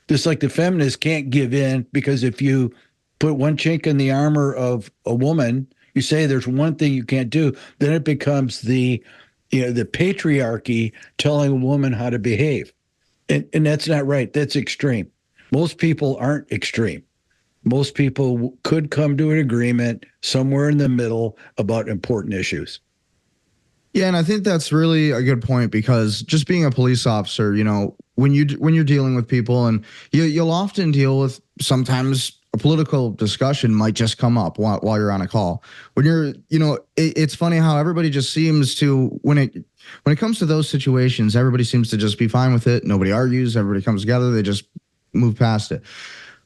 Speaker 1: Just like the feminists can't give in, because if you put one chink in the armor of a woman, you say there's one thing you can't do, then it becomes the patriarchy telling a woman how to behave. And that's not right. That's extreme. Most people aren't extreme. Most people could come to an agreement somewhere in the middle about important issues.
Speaker 2: Yeah, and I think that's really a good point, because just being a police officer, when you're dealing with people, and you'll often deal with, sometimes a political discussion might just come up while you're on a call. When you're, it's funny how everybody just seems to, when it comes to those situations, everybody seems to just be fine with it. Nobody argues. Everybody comes together. They just move past it.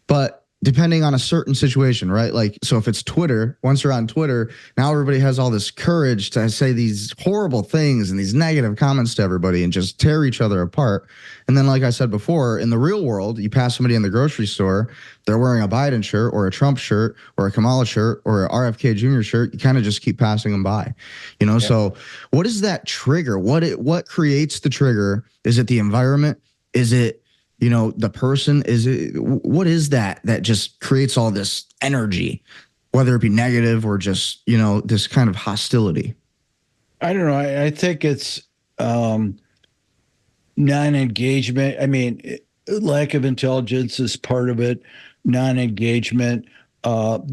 Speaker 2: But depending on a certain situation, right? Like, so if it's Twitter, once you're on Twitter, now everybody has all this courage to say these horrible things and these negative comments to everybody and just tear each other apart. And then, like I said before, in the real world, you pass somebody in the grocery store, they're wearing a Biden shirt or a Trump shirt or a Kamala shirt or a RFK Jr. shirt, you kind of just keep passing them by, Yeah. So what is that trigger? What creates the trigger? Is it the environment? Is it, the person? What is that just creates all this energy, whether it be negative or just, this kind of hostility?
Speaker 1: I don't know. I think it's non-engagement. I mean, lack of intelligence is part of it. Non-engagement,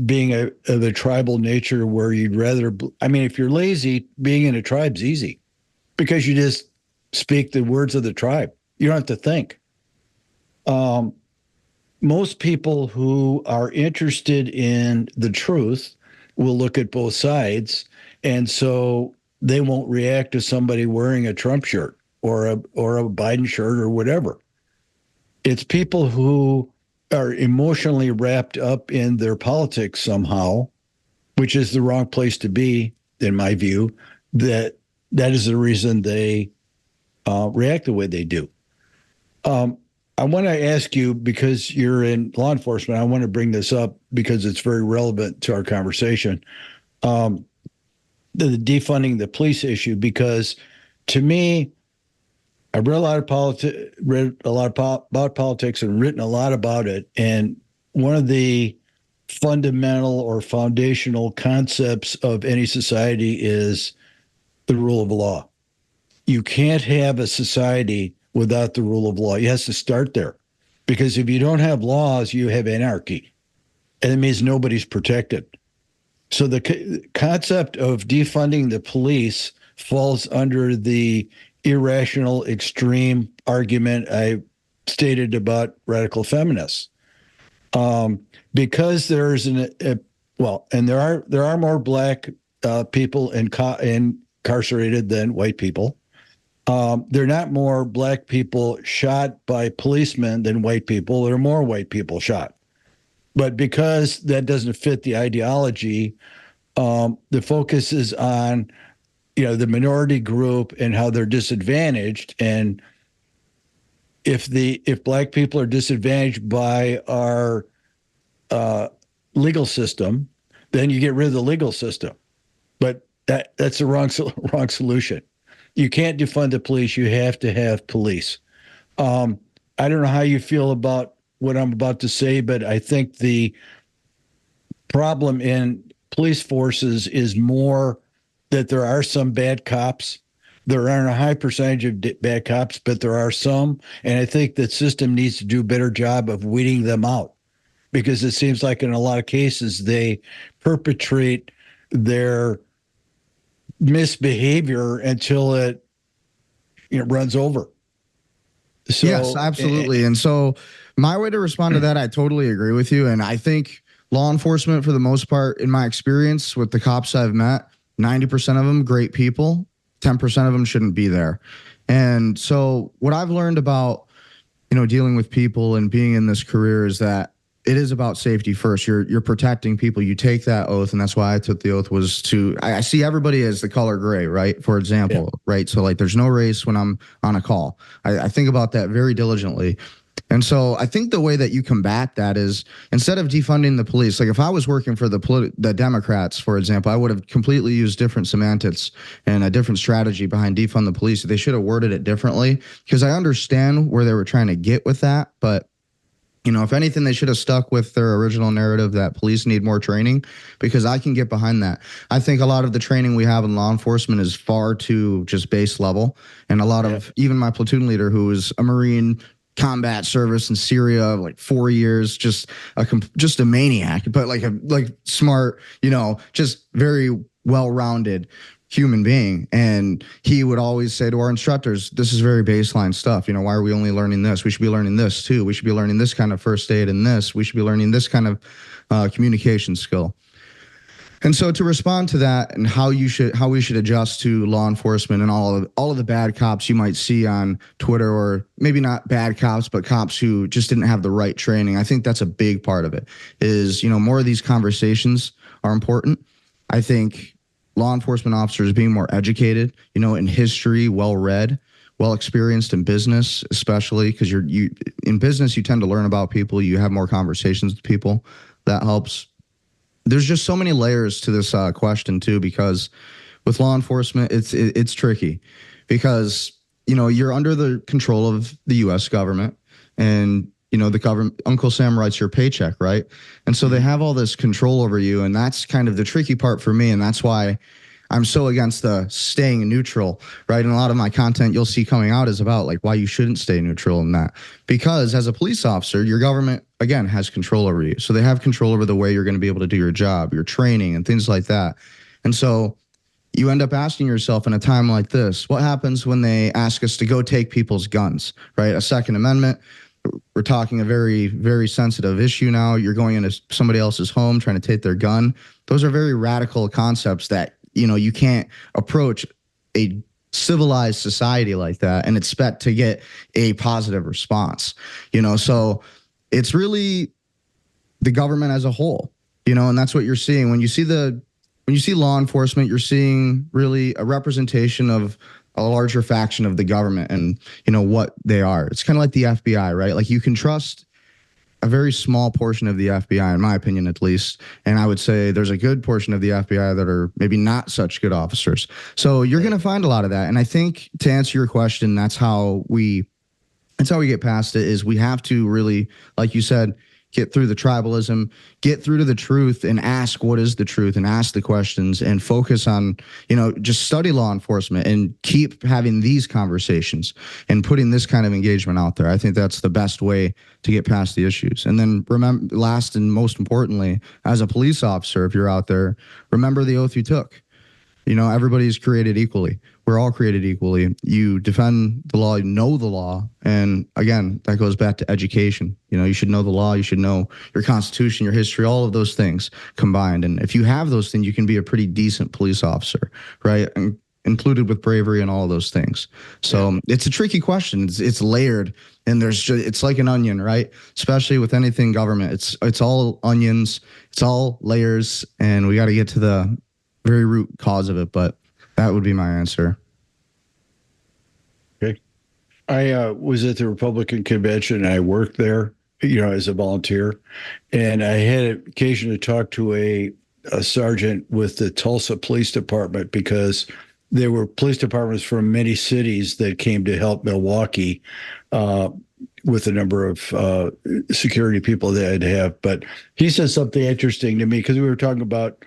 Speaker 1: being of a tribal nature where you'd rather, if you're lazy, being in a tribe's easy because you just speak the words of the tribe. You don't have to think. Most people who are interested in the truth will look at both sides, and so they won't react to somebody wearing a Trump shirt or a Biden shirt or whatever. It's people who are emotionally wrapped up in their politics somehow, which is the wrong place to be, in my view. That is the reason they react the way they do. I want to ask you, because you're in law enforcement, I want to bring this up because it's very relevant to our conversation. The defunding the police issue, because to me, I've read a lot about politics and written a lot about it. And one of the fundamental or foundational concepts of any society is the rule of law. You can't have a society without the rule of law. It has to start there, because if you don't have laws, you have anarchy, and it means nobody's protected. So the concept of defunding the police falls under the irrational, extreme argument I stated about radical feminists, because there's and there are more black people incarcerated than white people. There are not more black people shot by policemen than white people. There are more white people shot. But because that doesn't fit the ideology, the focus is on, the minority group and how they're disadvantaged. And if black people are disadvantaged by our legal system, then you get rid of the legal system. But that's the wrong solution. You can't defund the police. You have to have police. I don't know how you feel about what I'm about to say, but I think the problem in police forces is more that there are some bad cops. There aren't a high percentage of bad cops, but there are some. And I think the system needs to do a better job of weeding them out, because it seems like in a lot of cases they perpetrate their misbehavior until it runs over. So,
Speaker 2: yes, absolutely. And so my way to respond to that, I totally agree with you. And I think law enforcement, for the most part, in my experience with the cops I've met, 90% of them great people, 10% of them shouldn't be there. And so what I've learned about, dealing with people and being in this career is that it is about safety first. You're protecting people. You take that oath, and that's why I took the oath, was to I see everybody as the color gray, right? For example, right? So like there's no race when I'm on a call. I think about that very diligently. And so I think the way that you combat that is, instead of defunding the police, like if I was working for the Democrats, for example, I would have completely used different semantics and a different strategy behind defund the police. They should have worded it differently, because I understand where they were trying to get with that. But, if anything, they should have stuck with their original narrative that police need more training, because I can get behind that. I think a lot of the training we have in law enforcement is far too just base level. And a lot of, even my platoon leader, who is a Marine, combat service in Syria, like 4 years, just a maniac, but like smart, just very well-rounded human being. And he would always say to our instructors, this is very baseline stuff. Why are we only learning this? We should be learning this too. We should be learning this kind of first aid and this. We should be learning this kind of communication skill. And so to respond to that and how we should adjust to law enforcement and all of the bad cops you might see on Twitter, or maybe not bad cops, but cops who just didn't have the right training. I think that's a big part of it is, more of these conversations are important. I think law enforcement officers being more educated, in history, well-read, well-experienced in business, especially because you in business, you tend to learn about people. You have more conversations with people. That helps. There's just so many layers to this question too, because with law enforcement, it's tricky because, you're under the control of the U.S. government, and, the government, Uncle Sam writes your paycheck, right? And so they have all this control over you. And that's kind of the tricky part for me. And that's why I'm so against the staying neutral, right? And a lot of my content you'll see coming out is about like why you shouldn't stay neutral in that. Because as a police officer, your government, again, has control over you. So they have control over the way you're going to be able to do your job, your training, and things like that. And so you end up asking yourself in a time like this, what happens when they ask us to go take people's guns, right? A Second Amendment. We're talking a very, very sensitive issue now. You're going into somebody else's home, trying to take their gun. Those are very radical concepts that, you can't approach a civilized society like that and expect to get a positive response, so it's really the government as a whole, and that's what you're seeing when you see law enforcement. You're seeing really a representation of a larger faction of the government and, what they are. It's kind of like the FBI, right? Like you can trust a very small portion of the FBI, in my opinion, at least. And I would say there's a good portion of the FBI that are maybe not such good officers. So you're going to find a lot of that. And I think to answer your question, that's how we get past it, is we have to really, like you said, get through the tribalism, get through to the truth, and ask what is the truth, and ask the questions, and focus on, just study law enforcement and keep having these conversations and putting this kind of engagement out there. I think that's the best way to get past the issues. And then remember, last and most importantly, as a police officer, if you're out there, remember the oath you took. Everybody's created equally. We're all created equally. You defend the law, you know the law. And again, that goes back to education. You should know the law. You should know your Constitution, your history, all of those things combined. And if you have those things, you can be a pretty decent police officer, right? And included with bravery and all of those things. So it's a tricky question. It's layered, and it's like an onion, right? Especially with anything government. It's all onions. It's all layers. And we got to get to the very root cause of it, but that would be my answer.
Speaker 1: Okay. I was at the Republican convention, and I worked there, as a volunteer. And I had occasion to talk to a sergeant with the Tulsa Police Department, because there were police departments from many cities that came to help Milwaukee with a number of security people that I'd have. But he said something interesting to me, because we talked about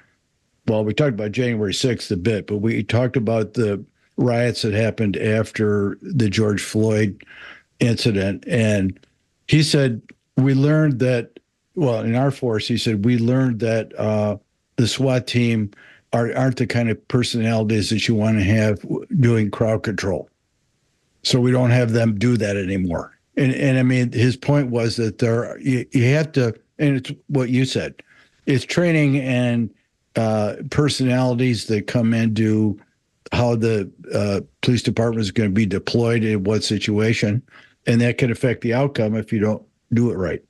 Speaker 1: January 6th a bit, but we talked about the riots that happened after the George Floyd incident. And he said, we learned that, in our force, he said, we learned that the SWAT team aren't the kind of personalities that you want to have doing crowd control. So we don't have them do that anymore. And I mean, his point was that you have to, and it's what you said, it's training and personalities that come into how the police department is going to be deployed in what situation, and that can affect the outcome if you don't do it right.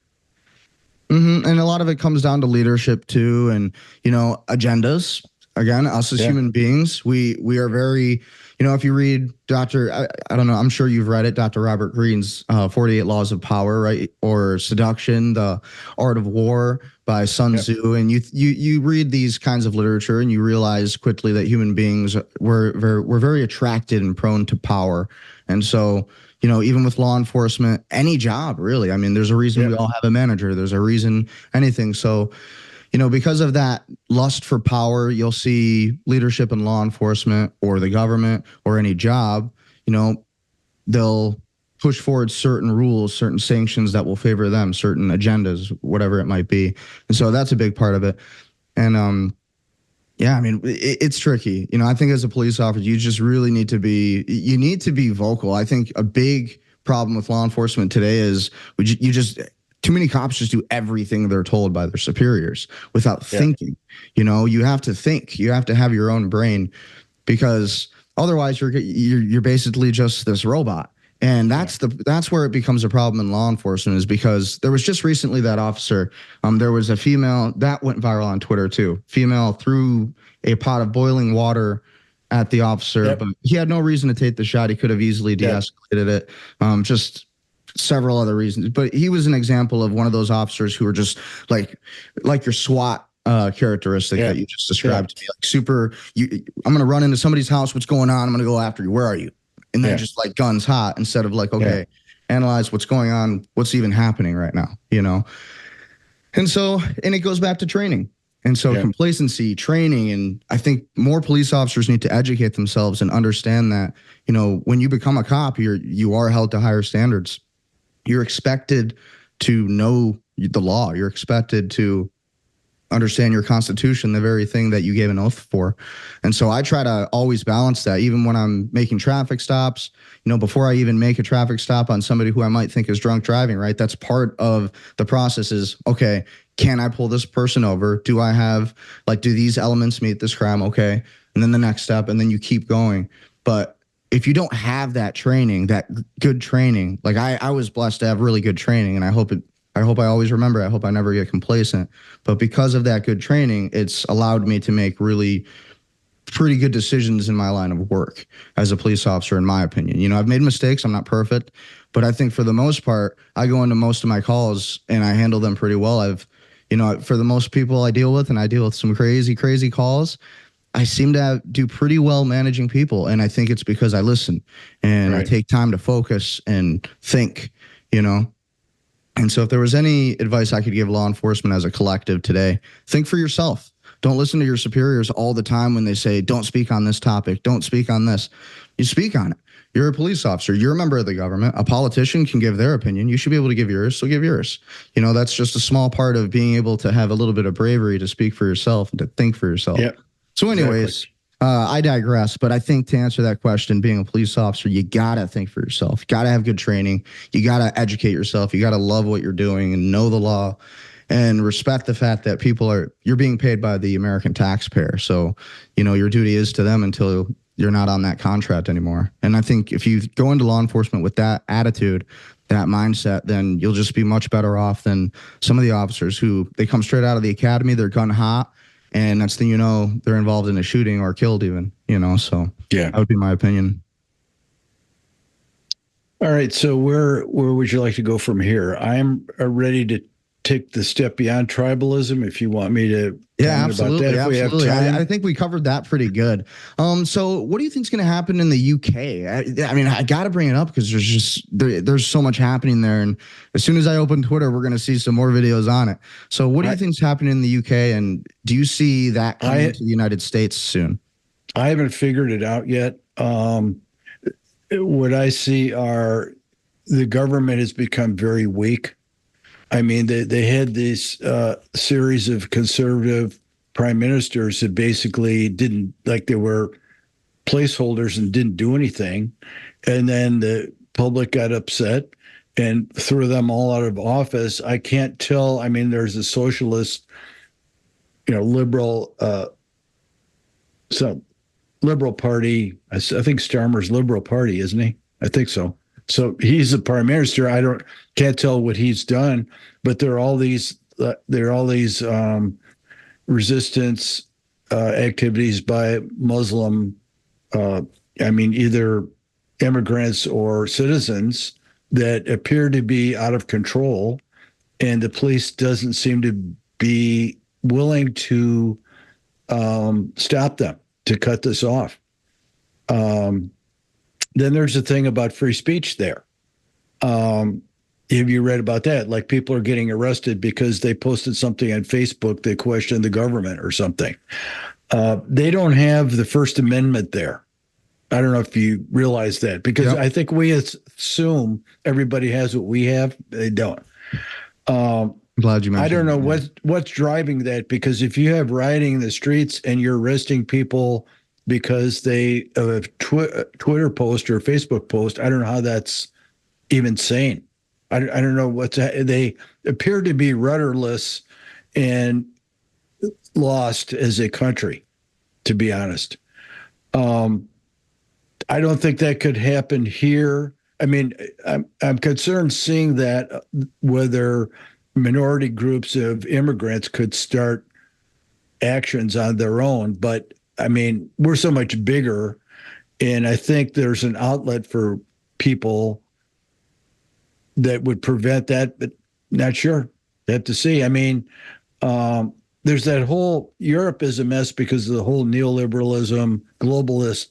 Speaker 2: And a lot of it comes down to leadership too, and agendas. Again, us as human beings, we are very, if you read I don't know, I'm sure you've read it, Dr. Robert Greene's 48 Laws of Power, right? Or Seduction, The Art of War by Sun Tzu, and you read these kinds of literature and you realize quickly that human beings were very attracted and prone to power. And so, even with law enforcement, any job really, I mean, there's a reason we all have a manager. There's a reason anything. So, because of that lust for power, you'll see leadership in law enforcement or the government or any job, they'll push forward certain rules, certain sanctions that will favor them, certain agendas, whatever it might be. And so that's a big part of it. And, yeah, I mean, it's tricky. I think as a police officer, you just really need to be vocal. I think a big problem with law enforcement today is too many cops just do everything they're told by their superiors without thinking. You have to think. You have to have your own brain, because otherwise you're basically just this robot. And that's where it becomes a problem in law enforcement, is because there was just recently that officer, there was a female that went viral on Twitter too. Female threw a pot of boiling water at the officer, but he had no reason to take the shot. He could have easily de-escalated it. Just several other reasons, but he was an example of one of those officers who are just like your SWAT characteristic that you just described to me, like super. I'm gonna run into somebody's house. What's going on? I'm gonna go after you. Where are you? And then just like guns hot, instead of like, okay, analyze what's going on, what's even happening right now, And so, and it goes back to training. And so complacency, training, and I think more police officers need to educate themselves and understand that, when you become a cop, you are held to higher standards. You're expected to know the law. You're expected to understand your Constitution, the very thing that you gave an oath for. And so I try to always balance that, even when I'm making traffic stops, before I even make a traffic stop on somebody who I might think is drunk driving, right? That's part of the process is, okay, can I pull this person over? Do I have, do these elements meet this crime? Okay. And then the next step, and then you keep going. But if you don't have that training, that good training, like I was blessed to have really good training, and I hope I always remember. I hope I never get complacent. But because of that good training, it's allowed me to make really pretty good decisions in my line of work as a police officer, in my opinion. I've made mistakes. I'm not perfect. But I think for the most part, I go into most of my calls and I handle them pretty well. For the most people I deal with, and I deal with some crazy, crazy calls, I seem to do pretty well managing people. And I think it's because I listen and I take time to focus and think, And so if there was any advice I could give law enforcement as a collective today, think for yourself. Don't listen to your superiors all the time when they say, don't speak on this topic, don't speak on this. You speak on it. You're a police officer. You're a member of the government. A politician can give their opinion. You should be able to give yours, so give yours. That's just a small part of being able to have a little bit of bravery to speak for yourself and to think for yourself. Yep. So anyways, I digress, but I think to answer that question, being a police officer, you got to think for yourself. You got to have good training. You got to educate yourself. You got to love what you're doing and know the law and respect the fact that you're being paid by the American taxpayer. So, your duty is to them until you're not on that contract anymore. And I think if you go into law enforcement with that attitude, that mindset, then you'll just be much better off than some of the officers who they come straight out of the academy, they're gun hot. And next thing you know, they're involved in a shooting or killed even, so that would be my opinion.
Speaker 1: All right. So where would you like to go from here? I'm ready to take the step beyond tribalism if you want me to.
Speaker 2: Yeah, absolutely. About that, if absolutely. We have time. I think we covered that pretty good. So what do you think is going to happen in the UK? I mean, I got to bring it up because there's so much happening there. And as soon as I open Twitter, we're going to see some more videos on it. So what do you think is happening in the UK? And do you see that coming to the United States soon?
Speaker 1: I haven't figured it out yet. What I see are the government has become very weak. I mean, they had this series of conservative prime ministers that basically didn't, they were placeholders and didn't do anything. And then the public got upset and threw them all out of office. I can't tell. I mean, there's a socialist, liberal, Liberal Party. I think Starmer's Liberal Party, isn't he? I think so. So he's the prime minister. Can't tell what he's done, but there are all these resistance activities by Muslim. Either immigrants or citizens that appear to be out of control, and the police doesn't seem to be willing to stop them, to cut this off. Then there's the thing about free speech there. Have you read about that? Like, people are getting arrested because they posted something on Facebook that questioned the government or something. They don't have the First Amendment there. I don't know if you realize that, because
Speaker 2: Yep.
Speaker 1: I think we assume everybody has what we have. They don't.
Speaker 2: I'm glad you mentioned
Speaker 1: I don't know
Speaker 2: that.
Speaker 1: what's driving that, because if you have rioting in the streets and you're arresting people because they have a Twitter post or a Facebook post, I don't know how that's even sane. I don't know they appear to be rudderless and lost as a country, to be honest. I don't think that could happen here. I mean, I'm concerned seeing that whether minority groups of immigrants could start actions on their own. But I mean, we're so much bigger, and I think there's an outlet for people that would prevent that, but not sure. Have to see. I mean, there's that whole Europe is a mess because of the whole neoliberalism, globalist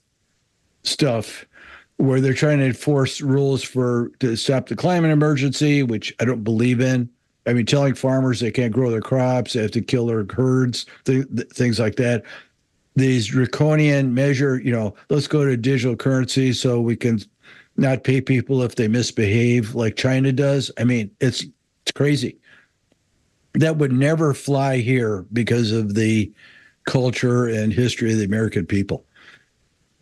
Speaker 1: stuff, where they're trying to enforce rules to stop the climate emergency, which I don't believe in. I mean, telling farmers they can't grow their crops, they have to kill their herds, things like that. These draconian measure, let's go to digital currency so we can not pay people if they misbehave like China does. I mean, it's crazy. That would never fly here because of the culture and history of the American people.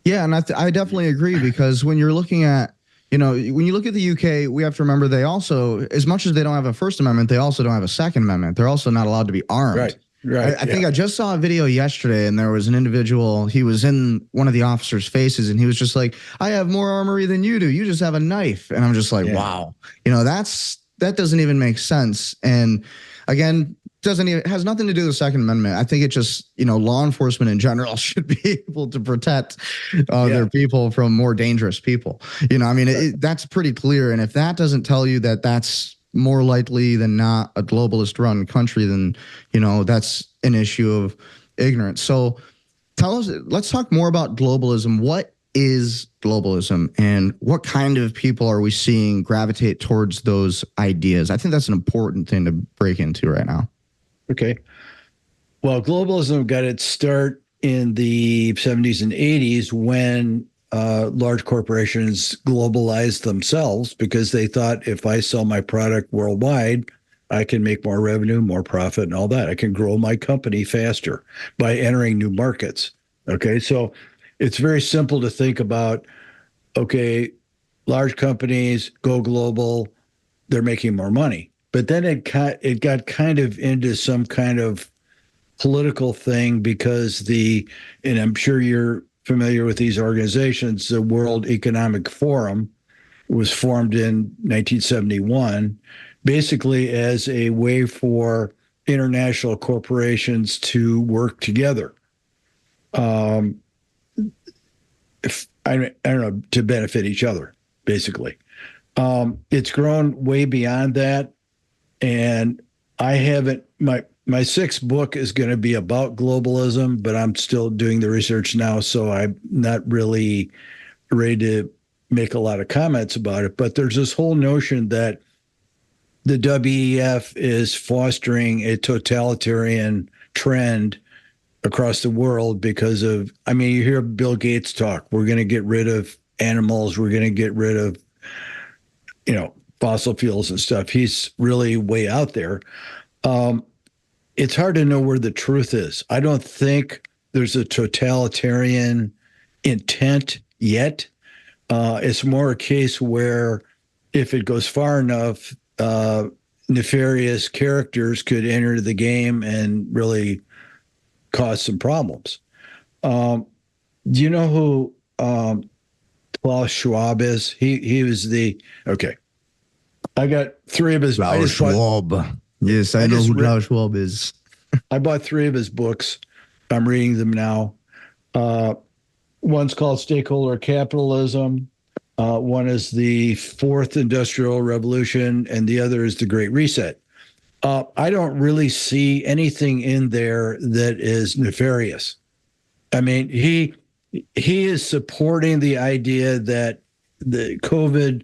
Speaker 2: Yeah, and I definitely agree, because when you're looking at, when you look at the UK, we have to remember they also, as much as they don't have a First Amendment, they also don't have a Second Amendment. They're also not allowed to be armed.
Speaker 1: Right.
Speaker 2: I think I just saw a video yesterday, and there was an individual, he was in one of the officers' faces, and he was just like, I have more armory than you do. You just have a knife. And I'm just like, wow, that doesn't even make sense. And again, has nothing to do with the Second Amendment. I think it just, law enforcement in general should be able to protect their people from more dangerous people. That's pretty clear. And if that doesn't tell you that that's more likely than not a globalist run country, then, that's an issue of ignorance. So let's talk more about globalism. What is globalism, and what kind of people are we seeing gravitate towards those ideas? I think that's an important thing to break into right now.
Speaker 1: Okay. Well, globalism got its start in the 70s and 80s when large corporations globalized themselves, because they thought, if I sell my product worldwide, I can make more revenue, more profit, and all that. I can grow my company faster by entering new markets. Okay. So it's very simple to think about, okay, large companies go global, they're making more money. But then it got kind of into some kind of political thing, because and I'm sure you're familiar with these organizations, the World Economic Forum was formed in 1971, basically as a way for international corporations to work together. I don't know, to benefit each other, basically. It's grown way beyond that. And I haven't, my sixth book is going to be about globalism, but I'm still doing the research now, so I'm not really ready to make a lot of comments about it. But there's this whole notion that the WEF is fostering a totalitarian trend across the world because of, you hear Bill Gates talk, we're going to get rid of animals, we're going to get rid of, fossil fuels and stuff. He's really way out there. It's hard to know where the truth is. I don't think there's a totalitarian intent yet. It's more a case where if it goes far enough, nefarious characters could enter the game and really cause some problems. Do you know who Klaus Schwab is? He was okay. I got three of his.
Speaker 2: Klaus Schwab. Yes, I know who Klaus Schwab is.
Speaker 1: I bought three of his books. I'm reading them now. One's called Stakeholder Capitalism. One is the Fourth Industrial Revolution, and the other is the Great Reset. I don't really see anything in there that is nefarious. I mean, he is supporting the idea that the COVID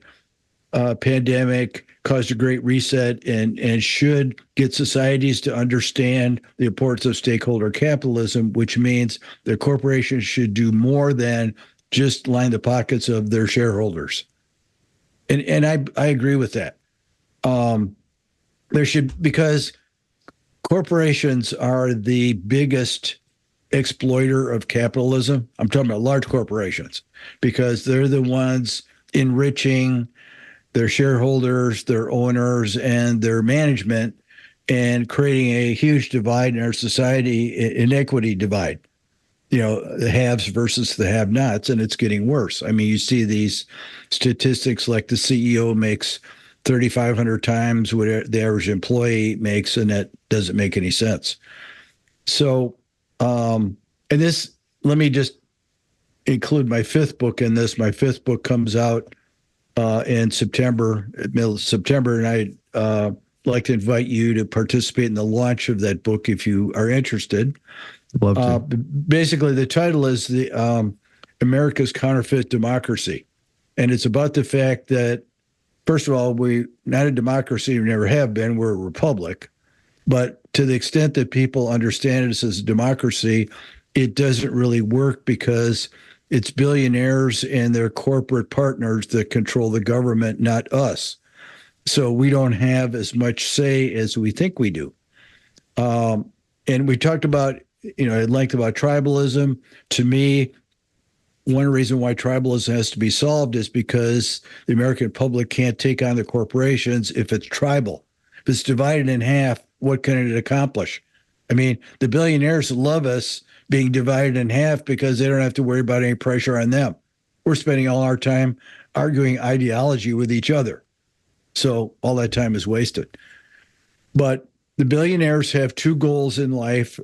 Speaker 1: pandemic caused a great reset and should get societies to understand the importance of stakeholder capitalism, which means the corporations should do more than just line the pockets of their shareholders. And I agree with that. There should, because corporations are the biggest exploiter of capitalism. I'm talking about large corporations, because they're the ones enriching their shareholders, their owners, and their management, and creating a huge divide in our society, inequity divide. You know, the haves versus the have-nots, and it's getting worse. I mean, you see these statistics like the CEO makes 3,500 times what the average employee makes, and that doesn't make any sense. So, and this, let me just include my fifth book in this. My fifth book comes out in September, middle of September, and I'd like to invite you to participate in the launch of that book if you are interested.
Speaker 2: Love to.
Speaker 1: Basically, the title is the America's Counterfeit Democracy, and it's about the fact that, first of all, we're not a democracy, we never have been, we're a republic. But to the extent that people understand it as a democracy, it doesn't really work, because it's billionaires and their corporate partners that control the government, not us. So we don't have as much say as we think we do. And we talked about, at length about tribalism. To me, one reason why tribalism has to be solved is because the American public can't take on the corporations if it's tribal. If it's divided in half, what can it accomplish? I mean, the billionaires love us being divided in half because they don't have to worry about any pressure on them. We're spending all our time arguing ideology with each other. So all that time is wasted. But the billionaires have two goals in life: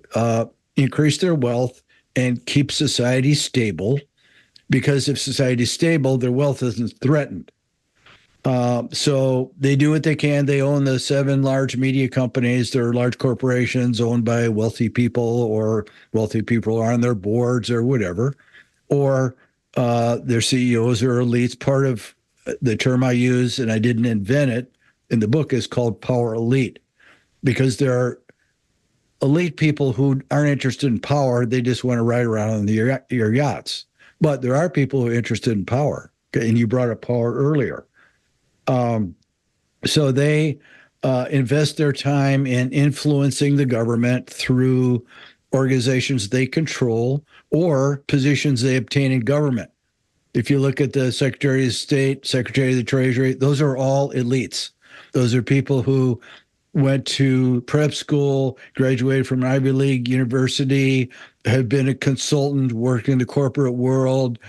Speaker 1: increase their wealth and keep society stable, because if society is stable, their wealth isn't threatened. So they do what they can. They own the 7 large media companies. They're large corporations owned by wealthy people, or wealthy people are on their boards or whatever, or their CEOs or elites. Part of the term I use, and I didn't invent it in the book, is called power elite, because there are elite people who aren't interested in power. They just want to ride around on your yachts. But there are people who are interested in power. Okay? And you brought up power earlier. So they invest their time in influencing the government through organizations they control or positions they obtain in government. If you look at the Secretary of State, Secretary of the Treasury, those are all elites. Those are people who went to prep school, graduated from an Ivy League university, have been a consultant, worked in the corporate world,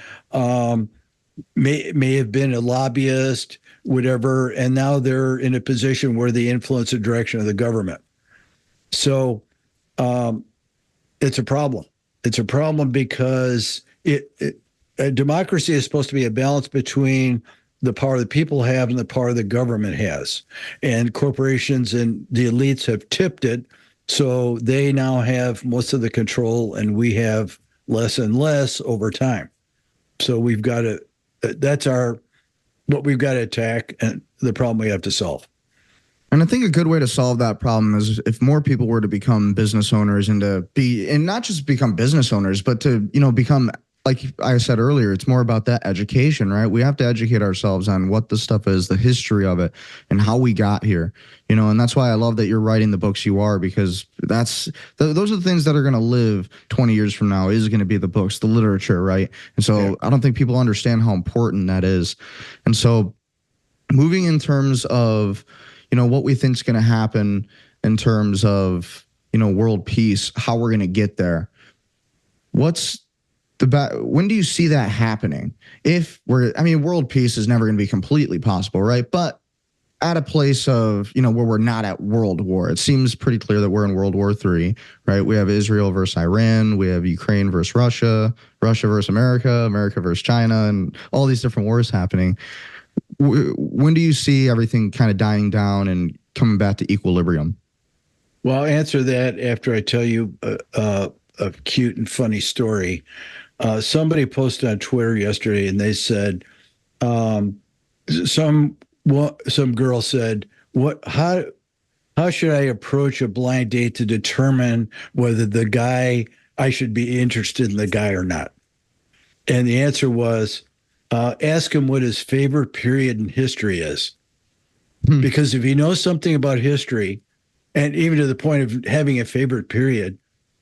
Speaker 1: may have been a lobbyist, whatever, and now they're in a position where they influence the direction of the government. So it's a problem. It's a problem because a democracy is supposed to be a balance between the power the people have and the power the government has. And corporations and the elites have tipped it, so they now have most of the control, and we have less and less over time. So we've got to, that's what we've got to attack, and the problem we have to solve.
Speaker 2: And I think a good way to solve that problem is if more people were to become business owners, and not just become business owners, but to, become, like I said earlier, it's more about that education, right? We have to educate ourselves on what the stuff is, the history of it, and how we got here, and that's why I love that you're writing the books you are, because those are the things that are going to live 20 years from now, is going to be the books, the literature, right? And so yeah. I don't think people understand how important that is. And so moving in terms of, what we think is going to happen in terms of, world peace, how we're going to get there. What's when do you see that happening? World peace is never going to be completely possible, right? But at a place of, where we're not at world war. It seems pretty clear that we're in World War III, right? We have Israel versus Iran. We have Ukraine versus Russia, Russia versus America, America versus China, and all these different wars happening. When do you see everything kind of dying down and coming back to equilibrium?
Speaker 1: Well, I'll answer that after I tell you a cute and funny story. Somebody posted on Twitter yesterday, and they said, some girl said, how should I approach a blind date to determine whether I should be interested in the guy or not? And the answer was, ask him what his favorite period in history is. Because if he knows something about history, and even to the point of having a favorite period,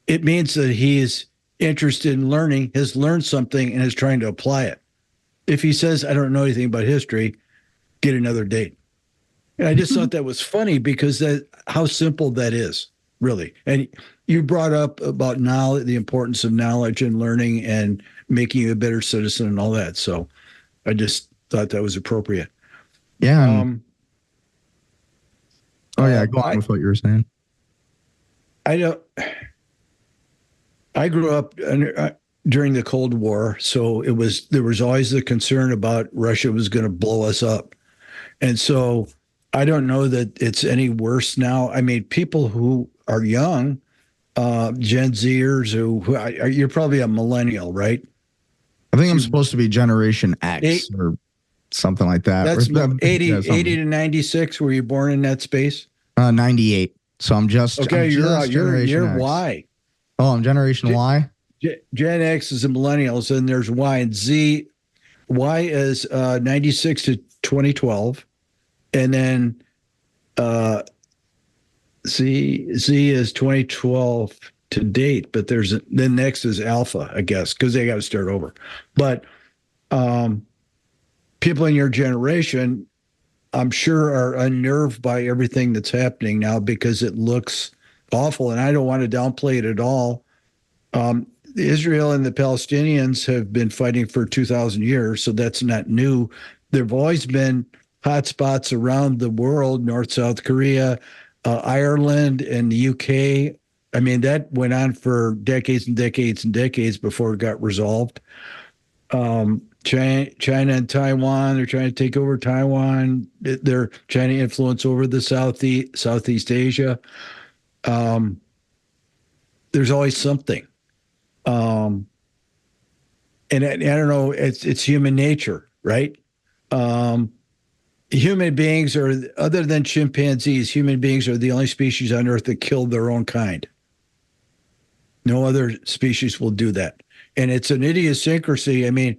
Speaker 1: it means that he's interested in learning, has learned something, and is trying to apply it. If he says, I don't know anything about history, get another date. And I just thought that was funny because how simple that is, really. And you brought up about knowledge, the importance of knowledge and learning and making you a better citizen and all that. So I just thought that was appropriate.
Speaker 2: Yeah. Go on with what you were saying.
Speaker 1: I grew up during the Cold War, so there was always the concern about Russia was going to blow us up. And so I don't know that it's any worse now. I mean, people who are young, Gen Zers, you're probably a millennial, right?
Speaker 2: I think I'm supposed to be Generation X or something like that.
Speaker 1: That's 80 to 96. Were you born in that space?
Speaker 2: 98. So I'm just
Speaker 1: okay. You're
Speaker 2: X.
Speaker 1: Y.
Speaker 2: Oh, I'm Generation Y.
Speaker 1: Gen X is the millennials, and there's Y and Z. Y is 96 to 2012, and then Z is 2012 to date. But then next is Alpha, I guess, because they got to start over. But people in your generation, I'm sure, are unnerved by everything that's happening now because it looks awful, and I don't want to downplay it at all. Israel and the Palestinians have been fighting for 2,000 years, so that's not new. There have always been hot spots around the world, North, South Korea, Ireland, and the UK. I mean, that went on for decades and decades and decades before it got resolved. China and Taiwan, they're trying to take over Taiwan. They're trying to influence over the Southeast Asia. There's always something. And I don't know, it's human nature, right? Human beings other than chimpanzees, human beings are the only species on Earth that killed their own kind. No other species will do that. And it's an idiosyncrasy. I mean,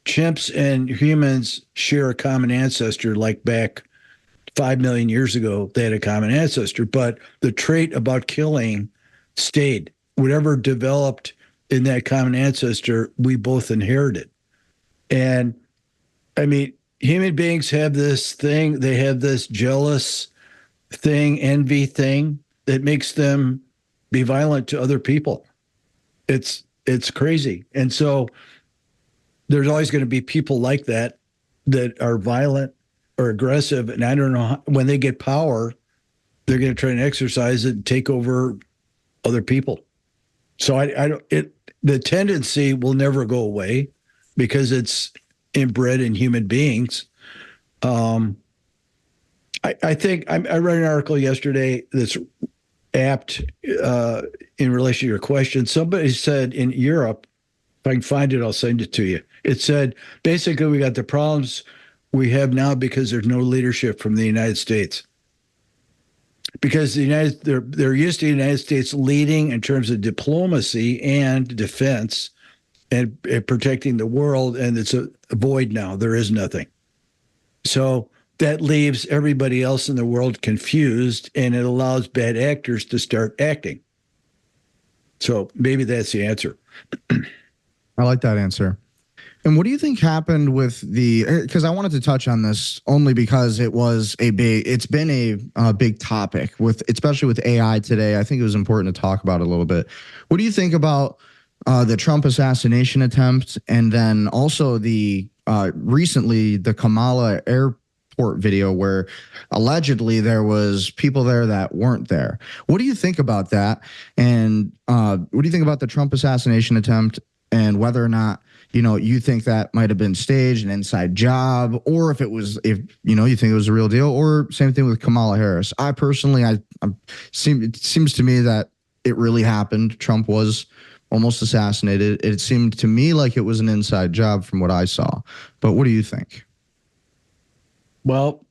Speaker 1: chimps and humans share a common ancestor, like back 5 million years ago, they had a common ancestor. But the trait about killing stayed. Whatever developed in that common ancestor, we both inherited. And I mean, human beings have this thing, they have this jealous thing, envy thing that makes them be violent to other people. It's crazy. And so there's always going to be people like that are violent or aggressive. And I don't know when they get power, they're going to try and exercise it and take over other people. So the tendency will never go away because it's inbred in human beings. I think I read an article yesterday that's apt in relation to your question. Somebody said in Europe, if I can find it, I'll send it to you. It said, basically, we got the problems we have now because there's no leadership from the United States. Because they're used to the United States leading in terms of diplomacy and defense and protecting the world, and it's a void now. There is nothing. So that leaves everybody else in the world confused, and it allows bad actors to start acting. So maybe that's the answer.
Speaker 2: I like that answer. And what do you think happened with because I wanted to touch on this only because it's been a big topic especially with AI today. I think it was important to talk about it a little bit. What do you think about the Trump assassination attempt, and then also the recently the Kamala airport video where allegedly there was people there that weren't there. What do you think about that? And what do you think about the Trump assassination attempt, and whether or not you think that might have been staged, an inside job, or if you think it was a real deal, or same thing with Kamala Harris? I personally, it seems to me that it really happened. Trump was almost assassinated. It seemed to me like it was an inside job from what I saw. But what do you think?
Speaker 1: Well,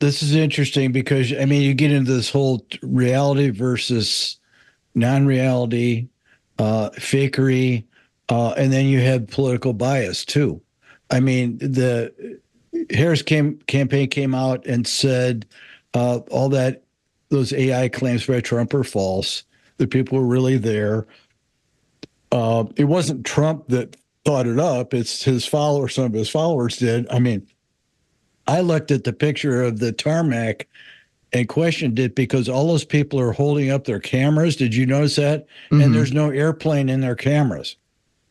Speaker 1: this is interesting because, you get into this whole reality versus non-reality, fakery, and then you have political bias too. The Harris campaign came out and said those AI claims by Trump are false. The people were really there. It wasn't Trump that thought it up. It's his followers. Some of his followers did. I looked at the picture of the tarmac and questioned it because all those people are holding up their cameras. Did you notice that? Mm-hmm. And there's no airplane in their cameras.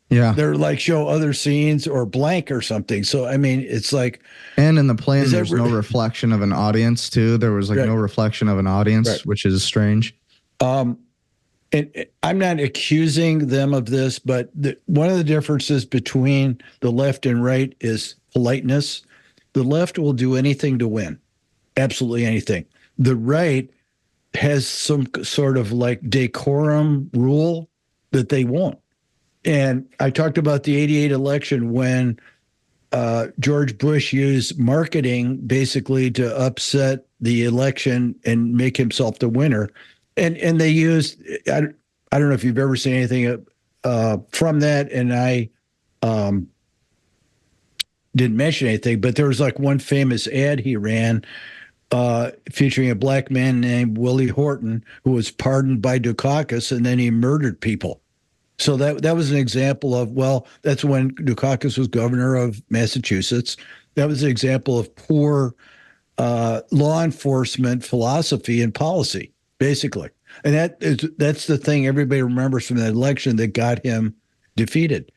Speaker 2: Yeah.
Speaker 1: They're like show other scenes or blank or something. So, it's like.
Speaker 2: And in the plane, there's no reflection of an audience too. There was
Speaker 1: right.
Speaker 2: No reflection of an audience, right. Which is strange.
Speaker 1: And I'm not accusing them of this, but one of the differences between the left and right is politeness. The left will do anything to win, absolutely anything. The right has some sort of like decorum rule that they won't. And I talked about the 88 election when George Bush used marketing basically to upset the election and make himself the winner. And they used, I don't know if you've ever seen anything from that, and I didn't mention anything, but there was like one famous ad he ran featuring a black man named Willie Horton, who was pardoned by Dukakis, and then he murdered people. So that was an example of, that's when Dukakis was governor of Massachusetts. That was an example of poor law enforcement philosophy and policy, basically. And that's the thing everybody remembers from that election that got him defeated.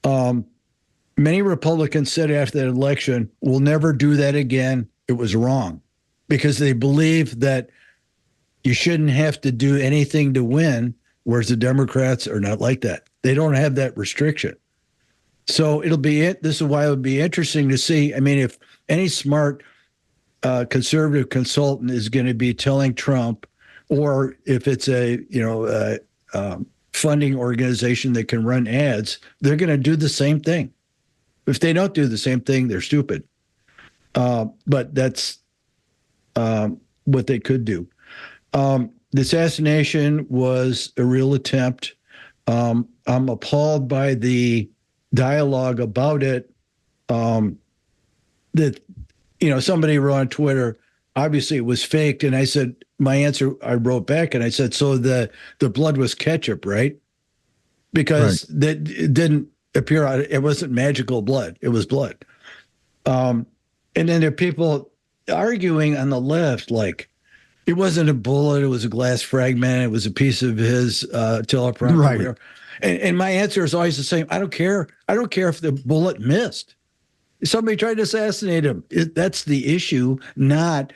Speaker 1: Many Republicans said after that election, we'll never do that again. It was wrong, because they believe that you shouldn't have to do anything to win, whereas the Democrats are not like that. They don't have that restriction. So this is why it would be interesting to see. If any smart conservative consultant is going to be telling Trump, or if it's a funding organization that can run ads, they're going to do the same thing. If they don't do the same thing, they're stupid. But that's what they could do. The assassination was a real attempt. I'm appalled by the dialogue about it. That somebody wrote on Twitter, obviously it was faked, and I said, my answer, I wrote back and I said, so the blood was ketchup, right? Because right. That it didn't appear out. It wasn't magical blood. It was blood. And then there are people arguing on the left, like it wasn't a bullet. It was a glass fragment. It was a piece of his teleprompter. Right. And my answer is always the same. I don't care. I don't care if the bullet missed. Somebody tried to assassinate him. That's the issue, not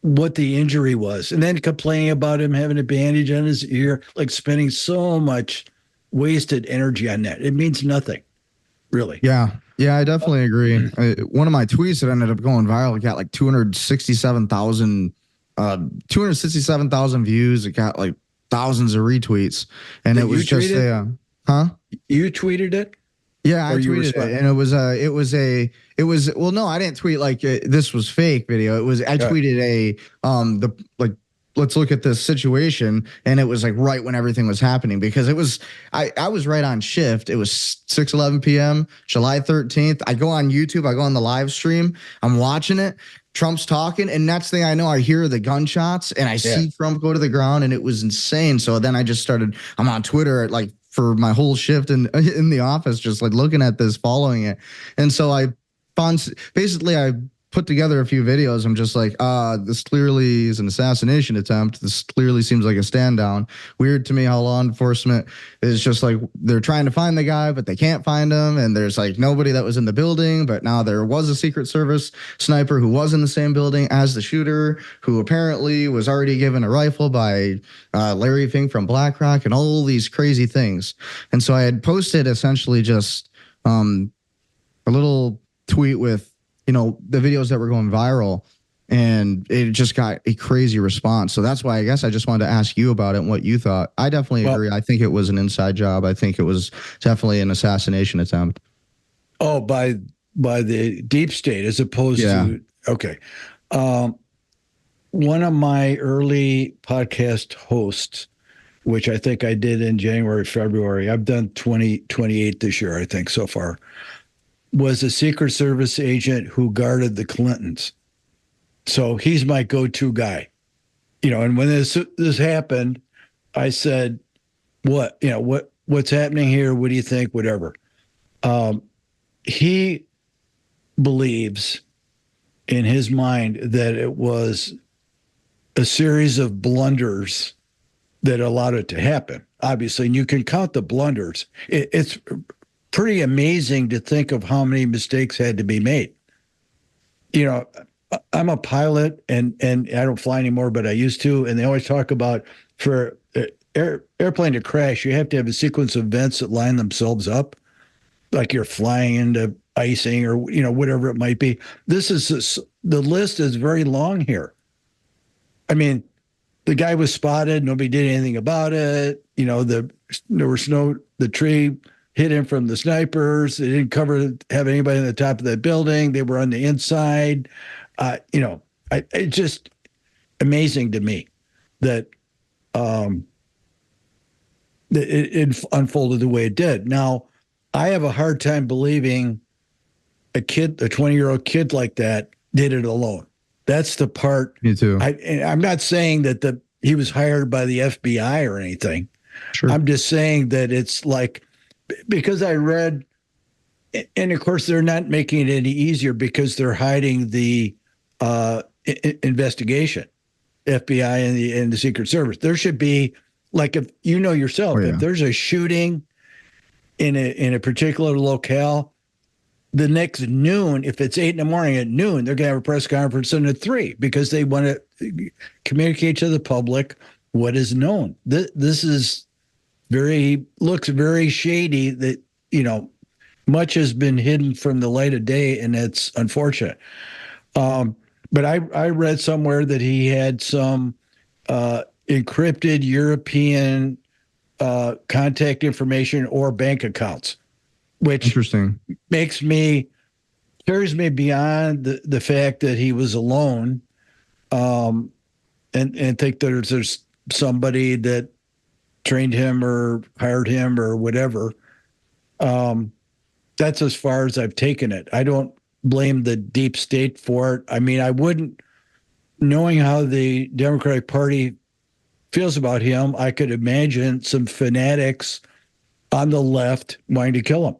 Speaker 1: what the injury was. And then complaining about him having a bandage on his ear, like spending so much wasted energy on that. It means nothing, really.
Speaker 2: Yeah, I definitely agree. One of my tweets that ended up going viral got like 267,000 views. It got like thousands of retweets. And it was just huh?
Speaker 1: You tweeted it?
Speaker 2: Yeah, I tweeted it, and no, I didn't tweet like this was fake video. I tweeted let's look at this situation, and it was like right when everything was happening, because I was right on shift. It was 6:11 p.m. July 13th. I go on YouTube, I go on the live stream, I'm watching it. Trump's talking, and next thing I know, I hear the gunshots, and I see Trump go to the ground, and it was insane. So then I just I'm on Twitter at for my whole shift in the office, just like looking at this, following it. And so I put together a few videos. I'm just like, this clearly is an assassination attempt. This clearly seems like a stand down. Weird to me how law enforcement is just like, they're trying to find the guy, but they can't find him. And there's like nobody that was in the building, but now there was a Secret Service sniper who was in the same building as the shooter, who apparently was already given a rifle by Larry Fink from BlackRock, and all these crazy things. And so I had posted essentially just a little tweet with, the videos that were going viral, and it just got a crazy response. So that's why I guess I just wanted to ask you about it and what you thought. I definitely agree. I think it was an inside job. I think it was definitely an assassination attempt.
Speaker 1: Oh, by the deep state as opposed to, okay. One of my early podcast hosts, which I think I did in January, February, I've done 28 this year, I think, so far, was a Secret Service agent who guarded the Clintons. So he's my go-to guy. And when this happened, I said, what's happening here? What do you think? Whatever. He believes in his mind that it was a series of blunders that allowed it to happen, obviously. And you can count the blunders. It's pretty amazing to think of how many mistakes had to be made. I'm a pilot and I don't fly anymore, but I used to. And they always talk about for airplane to crash, you have to have a sequence of events that line themselves up, like you're flying into icing or, whatever it might be. The list is very long here. I mean, the guy was spotted. Nobody did anything about it. There was the tree hit him from the snipers. They didn't have anybody on the top of that building. They were on the inside. It's just amazing to me that it unfolded the way it did. Now, I have a hard time believing a 20-year-old kid like that did it alone. That's the part.
Speaker 2: Me too.
Speaker 1: I'm not saying that he was hired by the FBI or anything.
Speaker 2: Sure.
Speaker 1: I'm just saying that it's like, because I read, and of course they're not making it any easier because they're hiding the investigation, FBI and the Secret Service. There should be, like, if yourself, if there's a shooting in a particular locale, the next noon, if it's 8 a.m. at noon, they're going to have a press conference at 3 because they want to communicate to the public what is known. This is looks very shady that, much has been hidden from the light of day, and it's unfortunate. But I read somewhere that he had some encrypted European contact information or bank accounts, which
Speaker 2: interesting
Speaker 1: carries me beyond the fact that he was alone, and think that there's somebody that trained him or hired him or whatever. That's as far as I've taken it. I don't blame the deep state for it. I mean, I wouldn't, knowing how the Democratic Party feels about him, I could imagine some fanatics on the left wanting to kill him.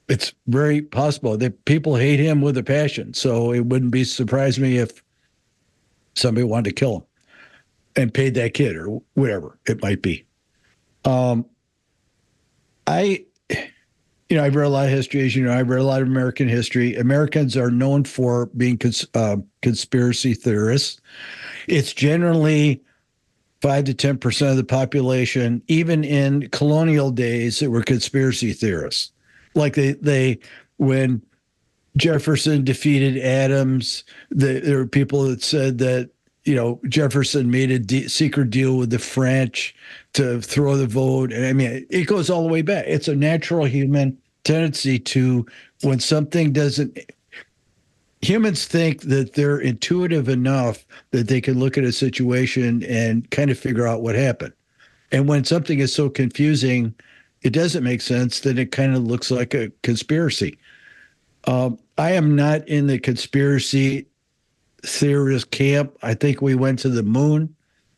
Speaker 1: It's very possible that people hate him with a passion. So it wouldn't surprise me if somebody wanted to kill him and paid that kid or whatever it might be. I've read a lot of history, as you know. I've read a lot of American history. Americans are known for being conspiracy theorists. It's generally 5 to 10% of the population. Even in colonial days, that were conspiracy theorists. Like when Jefferson defeated Adams, there were people that said that, Jefferson made a secret deal with the French to throw the vote. And I mean, it goes all the way back. It's a natural human tendency to, when something doesn't, humans think that they're intuitive enough that they can look at a situation and kind of figure out what happened. And when something is so confusing, it doesn't make sense, then it kind of looks like a conspiracy. I am not in the conspiracy theorist camp. I think we went to the moon.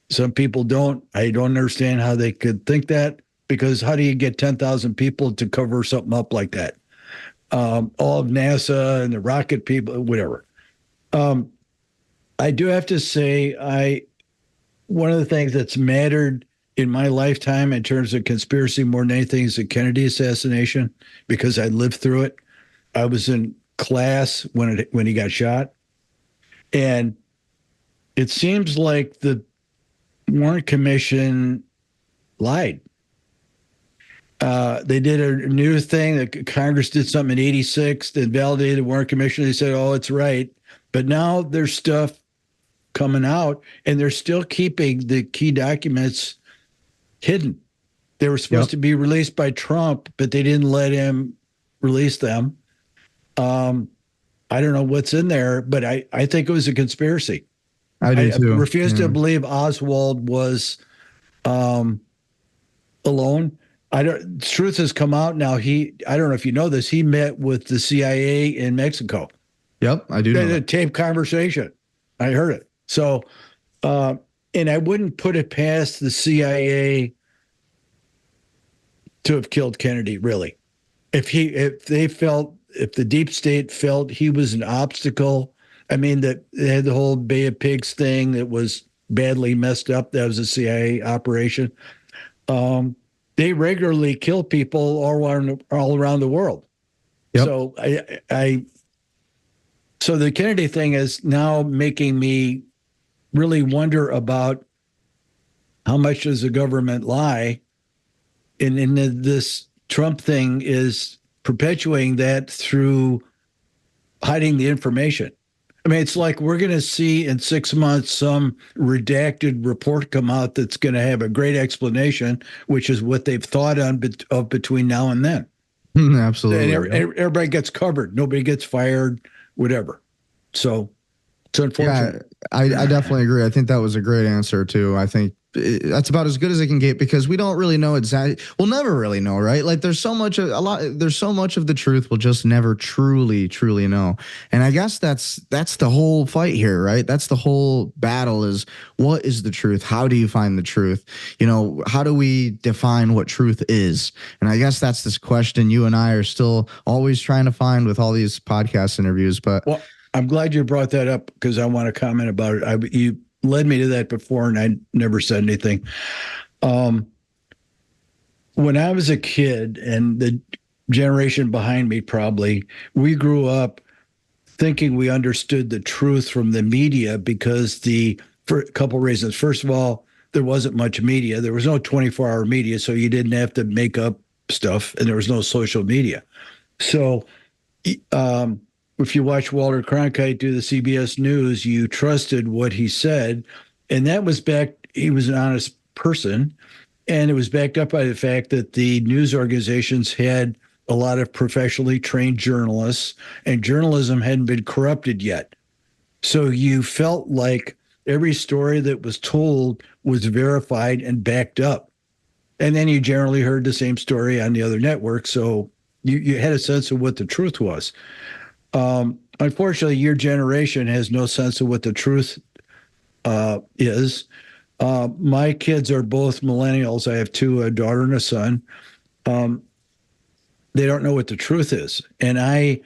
Speaker 1: Some people don't. I don't understand how they could think that, because how do you get 10,000 people to cover something up like that? All of NASA and the rocket people, whatever. Um, I do have to say, one of the things that's mattered in my lifetime in terms of conspiracy more than anything is the Kennedy assassination, because I lived through it. I was in class when he got shot, and it seems like the Warren Commission lied. They did a new thing that Congress did something in '86 that validated the Warren Commission. They said, "Oh, it's right," but now there's stuff coming out, and they're still keeping the key documents hidden. They were supposed to be released by Trump, but they didn't let him release them. I don't know what's in there, but I think it was a conspiracy.
Speaker 2: I do too.
Speaker 1: Refuse to believe Oswald was alone. Truth has come out now. I don't know if you know this, he met with the CIA in Mexico.
Speaker 2: Yep, I do
Speaker 1: They
Speaker 2: know
Speaker 1: had a
Speaker 2: that.
Speaker 1: tape conversation. I heard it. So, and I wouldn't put it past the CIA to have killed Kennedy, really. If the deep state felt he was an obstacle, I mean, that they had the whole Bay of Pigs thing that was badly messed up. That was a CIA operation. They regularly kill people all around the world.
Speaker 2: Yep.
Speaker 1: So so the Kennedy thing is now making me really wonder about how much does the government lie, and this Trump thing is perpetuating that through hiding the information. I mean, it's like we're going to see in 6 months some redacted report come out that's going to have a great explanation, which is what they've thought of between now and then.
Speaker 2: Absolutely.
Speaker 1: And everybody gets covered. Nobody gets fired, whatever. So it's unfortunate.
Speaker 2: Yeah, I definitely agree. I think that was a great answer too. I think that's about as good as it can get, because we don't really know exactly. We'll never really know, right? Like there's so much of the truth we'll just never truly know. And I guess that's the whole fight here, right? That's the whole battle, is what is the truth? How do you find the truth? How do we define what truth is? And I guess that's this question you and I are still always trying to find with all these podcast interviews. But
Speaker 1: well, I'm glad you brought that up, because I want to comment about it. You led me to that before, and I never said anything. When I was a kid, and the generation behind me probably, we grew up thinking we understood the truth from the media, because for a couple of reasons. First of all, there wasn't much media. There was no 24-hour media, so you didn't have to make up stuff, and there was no social media. So if you watch Walter Cronkite do the CBS News, you trusted what he said. And that was he was an honest person. And it was backed up by the fact that the news organizations had a lot of professionally trained journalists, and journalism hadn't been corrupted yet. So you felt like every story that was told was verified and backed up. And then you generally heard the same story on the other network. So you had a sense of what the truth was. Unfortunately, your generation has no sense of what the truth is. My kids are both millennials. I have two, a daughter and a son. They don't know what the truth is. And I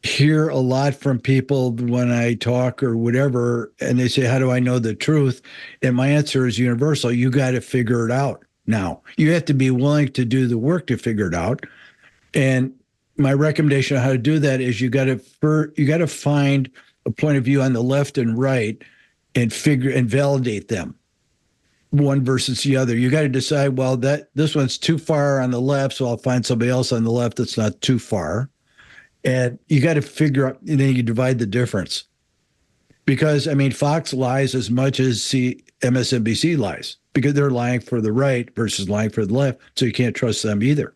Speaker 1: hear a lot from people when I talk or whatever, and they say, how do I know the truth? And my answer is universal. You got to figure it out now. You have to be willing to do the work to figure it out. And my recommendation on how to do that is you got to find a point of view on the left and right and validate them, one versus the other. You got to decide, well, this one's too far on the left, so I'll find somebody else on the left that's not too far. And you got to figure out, and then you divide the difference. Because, I mean, Fox lies as much as MSNBC lies, because they're lying for the right versus lying for the left, so you can't trust them either.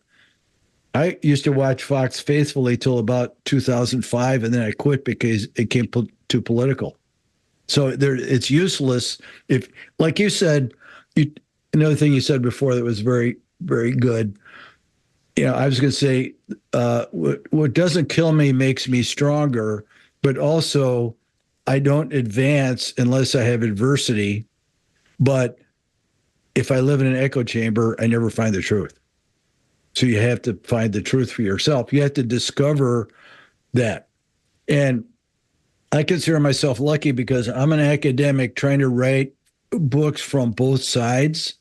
Speaker 1: I used to watch Fox faithfully till about 2005, and then I quit because it came too political. So it's useless. If, like you said, another thing you said before that was very, very good. I was going to say, what doesn't kill me makes me stronger, but also I don't advance unless I have adversity. But if I live in an echo chamber, I never find the truth. So you have to find the truth for yourself. You have to discover that. And I consider myself lucky because I'm an academic trying to write books from both sides.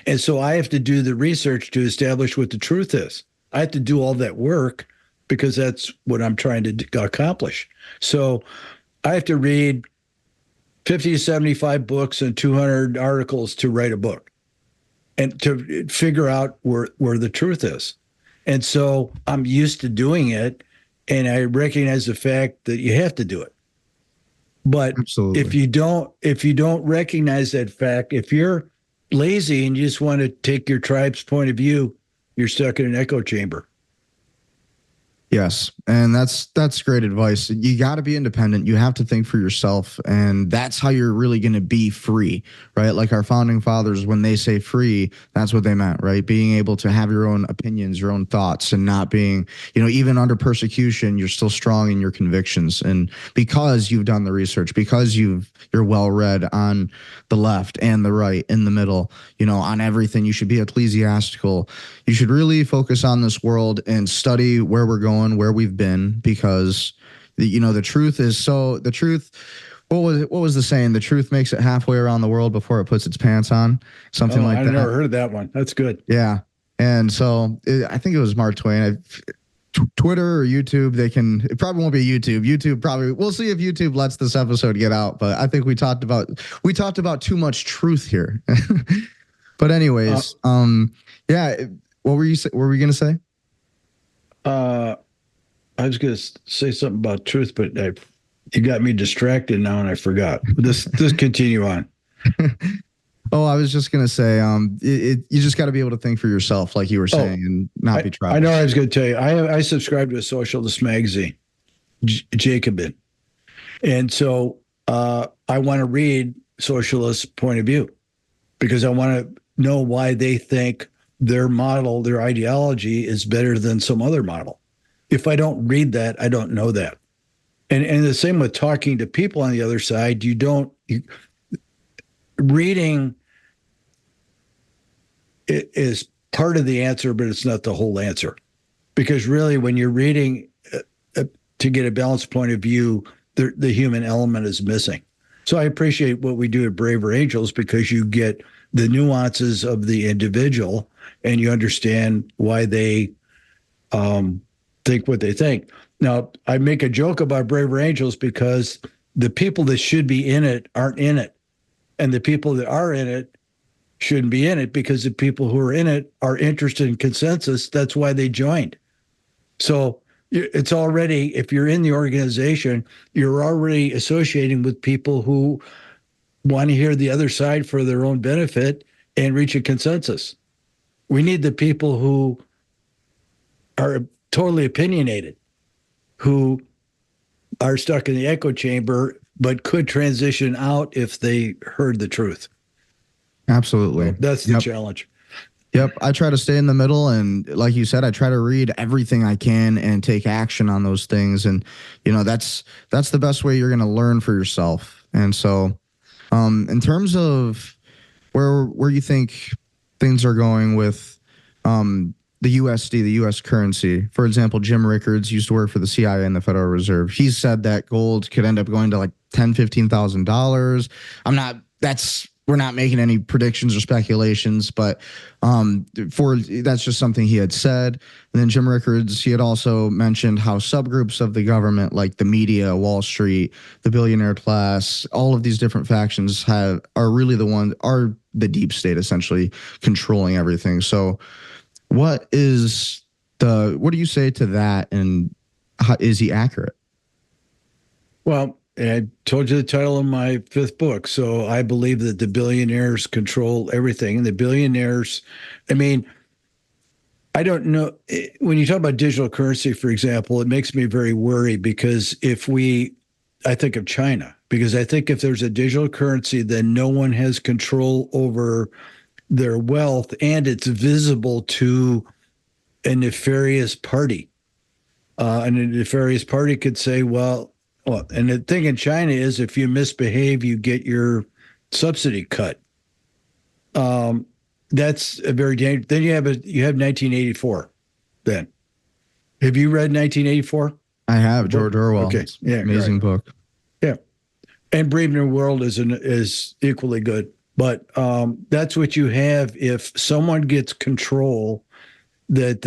Speaker 1: And so I have to do the research to establish what the truth is. I have to do all that work because that's what I'm trying to accomplish. So I have to read 50 to 75 books and 200 articles to write a book and to figure out where the truth is. And so I'm used to doing it, and I recognize the fact that you have to do it. But
Speaker 2: Absolutely.
Speaker 1: if you don't recognize that fact, if you're lazy and you just want to take your tribe's point of view, you're stuck in an echo chamber.
Speaker 2: Yes. And that's great advice. You got to be independent. You have to think for yourself. And that's how you're really going to be free, right? Like our founding fathers, when they say free, that's what they meant, right? Being able to have your own opinions, your own thoughts, and not being, even under persecution, you're still strong in your convictions. And because you've done the research, because you're well read on the left and the right, in the middle, on everything, you should be ecclesiastical. You should really focus on this world and study where we're going, where we've been, because the truth is the truth. What was the saying? The truth makes it halfway around the world before it puts its pants on. Something like that.
Speaker 1: I've never heard of that one. That's good.
Speaker 2: Yeah. And so I think it was Mark Twain. Twitter or YouTube, it probably won't be YouTube. YouTube probably, we'll see if YouTube lets this episode get out, but I think we talked about too much truth here. But anyways, yeah. What were we going to say?
Speaker 1: I was going to say something about truth, but you got me distracted now and I forgot. Just continue on.
Speaker 2: Oh, I was just going to say, you just got to be able to think for yourself, like you were saying, and not be trapped.
Speaker 1: I know I was going to tell you, I subscribe to a socialist magazine, Jacobin. And so I want to read socialist point of view because I want to know why they think their model, their ideology is better than some other model. If I don't read that, I don't know that. And the same with talking to people on the other side, reading is part of the answer, but it's not the whole answer. Because really, when you're reading to get a balanced point of view, the human element is missing. So I appreciate what we do at Braver Angels because you get the nuances of the individual and you understand why they think what they think. Now, I make a joke about Braver Angels because the people that should be in it aren't in it. And the people that are in it shouldn't be in it because the people who are in it are interested in consensus. That's why they joined. So it's already, if you're in the organization, you're already associating with people who want to hear the other side for their own benefit and reach a consensus. We need the people who are totally opinionated, who are stuck in the echo chamber, but could transition out if they heard the truth.
Speaker 2: Absolutely.
Speaker 1: So that's the challenge.
Speaker 2: Yep. I try to stay in the middle. And like you said, I try to read everything I can and take action on those things. And, that's the best way you're going to learn for yourself. And so in terms of where you think things are going with the USD, the U.S. currency, for example, Jim Rickards used to work for the CIA and the Federal Reserve. He said that gold could end up going to like $10,000, $15,000. We're not making any predictions or speculations, but that's just something he had said. And then Jim Rickards, he had also mentioned how subgroups of the government, like the media, Wall Street, the billionaire class, all of these different factions are the deep state essentially controlling everything. So what do you say to that? And is he accurate?
Speaker 1: Well, I told you the title of my 5th book. So I believe that the billionaires control everything. And the billionaires, I don't know. When you talk about digital currency, for example, it makes me very worried because I think of China, because I think if there's a digital currency, then no one has control over their wealth and it's visible to a nefarious party. And a nefarious party could say, well, and the thing in China is if you misbehave, you get your subsidy cut. That's a very dangerous. Then you have 1984. Then, have you read 1984?
Speaker 2: I have. George Orwell.
Speaker 1: Okay, yeah,
Speaker 2: amazing book.
Speaker 1: Yeah, And Breeding the World is equally good. But that's what you have if someone gets control. It's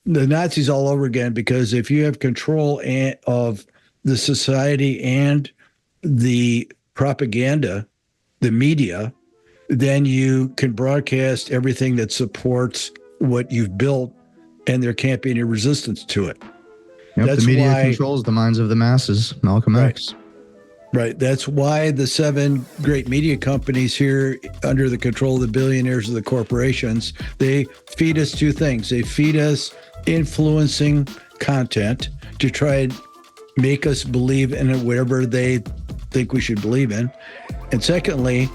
Speaker 1: the Nazis all over again, because if you have control of the society and the propaganda, the media, then you can broadcast everything that supports what you've built, and there can't be any resistance to it.
Speaker 2: Yep,
Speaker 1: That's
Speaker 2: the media
Speaker 1: why,
Speaker 2: controls the minds of the masses. Malcolm X.
Speaker 1: Right. That's why the 7 great media companies here, under the control of the billionaires of the corporations, they feed us 2 things. They feed us influencing content to try and make us believe in it, whatever they think we should believe in. And secondly,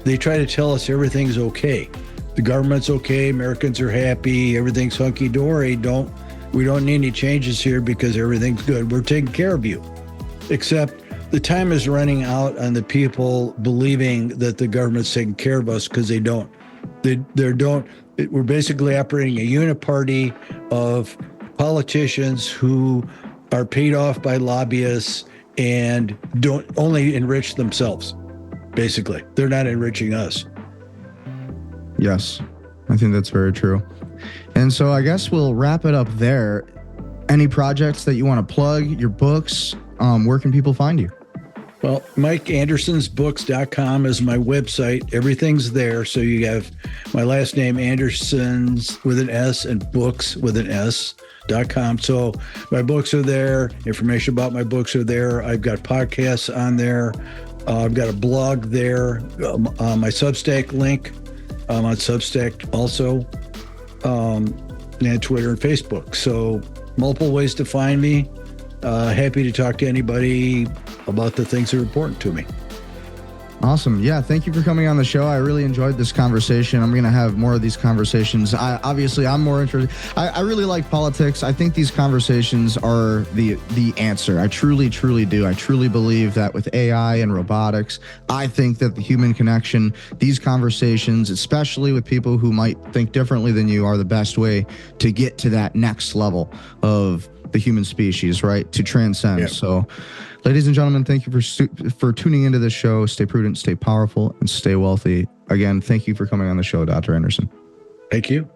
Speaker 1: they try to tell us everything's okay. The government's okay. Americans are happy. Everything's hunky-dory. We don't need any changes here because everything's good. We're taking care of you. Except the time is running out on the people believing that the government's taking care of us, because they don't. We're basically operating a uniparty of politicians who are paid off by lobbyists and don't only enrich themselves. Basically, they're not enriching us.
Speaker 2: Yes, I think that's very true. And so I guess we'll wrap it up there. Any projects that you want to plug, your books, where can people find you?
Speaker 1: Well, MikeAndersonsBooks.com is my website. Everything's there. So you have my last name, Andersons with an S, and books with an S.com. So my books are there. Information about my books are there. I've got podcasts on there. I've got a blog there. My Substack link. I'm on Substack also. And Twitter and Facebook. So multiple ways to find me. Happy to talk to anybody about the things that are important to me.
Speaker 2: Awesome. Yeah, thank you for coming on the show. I really enjoyed this conversation. I'm going to have more of these conversations. I'm more interested. I really like politics. I think these conversations are the answer. I truly, truly do. I truly believe that with AI and robotics, I think that the human connection, these conversations, especially with people who might think differently than you, are the best way to get to that next level of the human species, right? To transcend.
Speaker 1: Yeah.
Speaker 2: So, ladies and gentlemen, thank you for tuning into this show. Stay prudent, stay powerful, and stay wealthy. Again, thank you for coming on the show, Dr. Anderson.
Speaker 1: Thank you.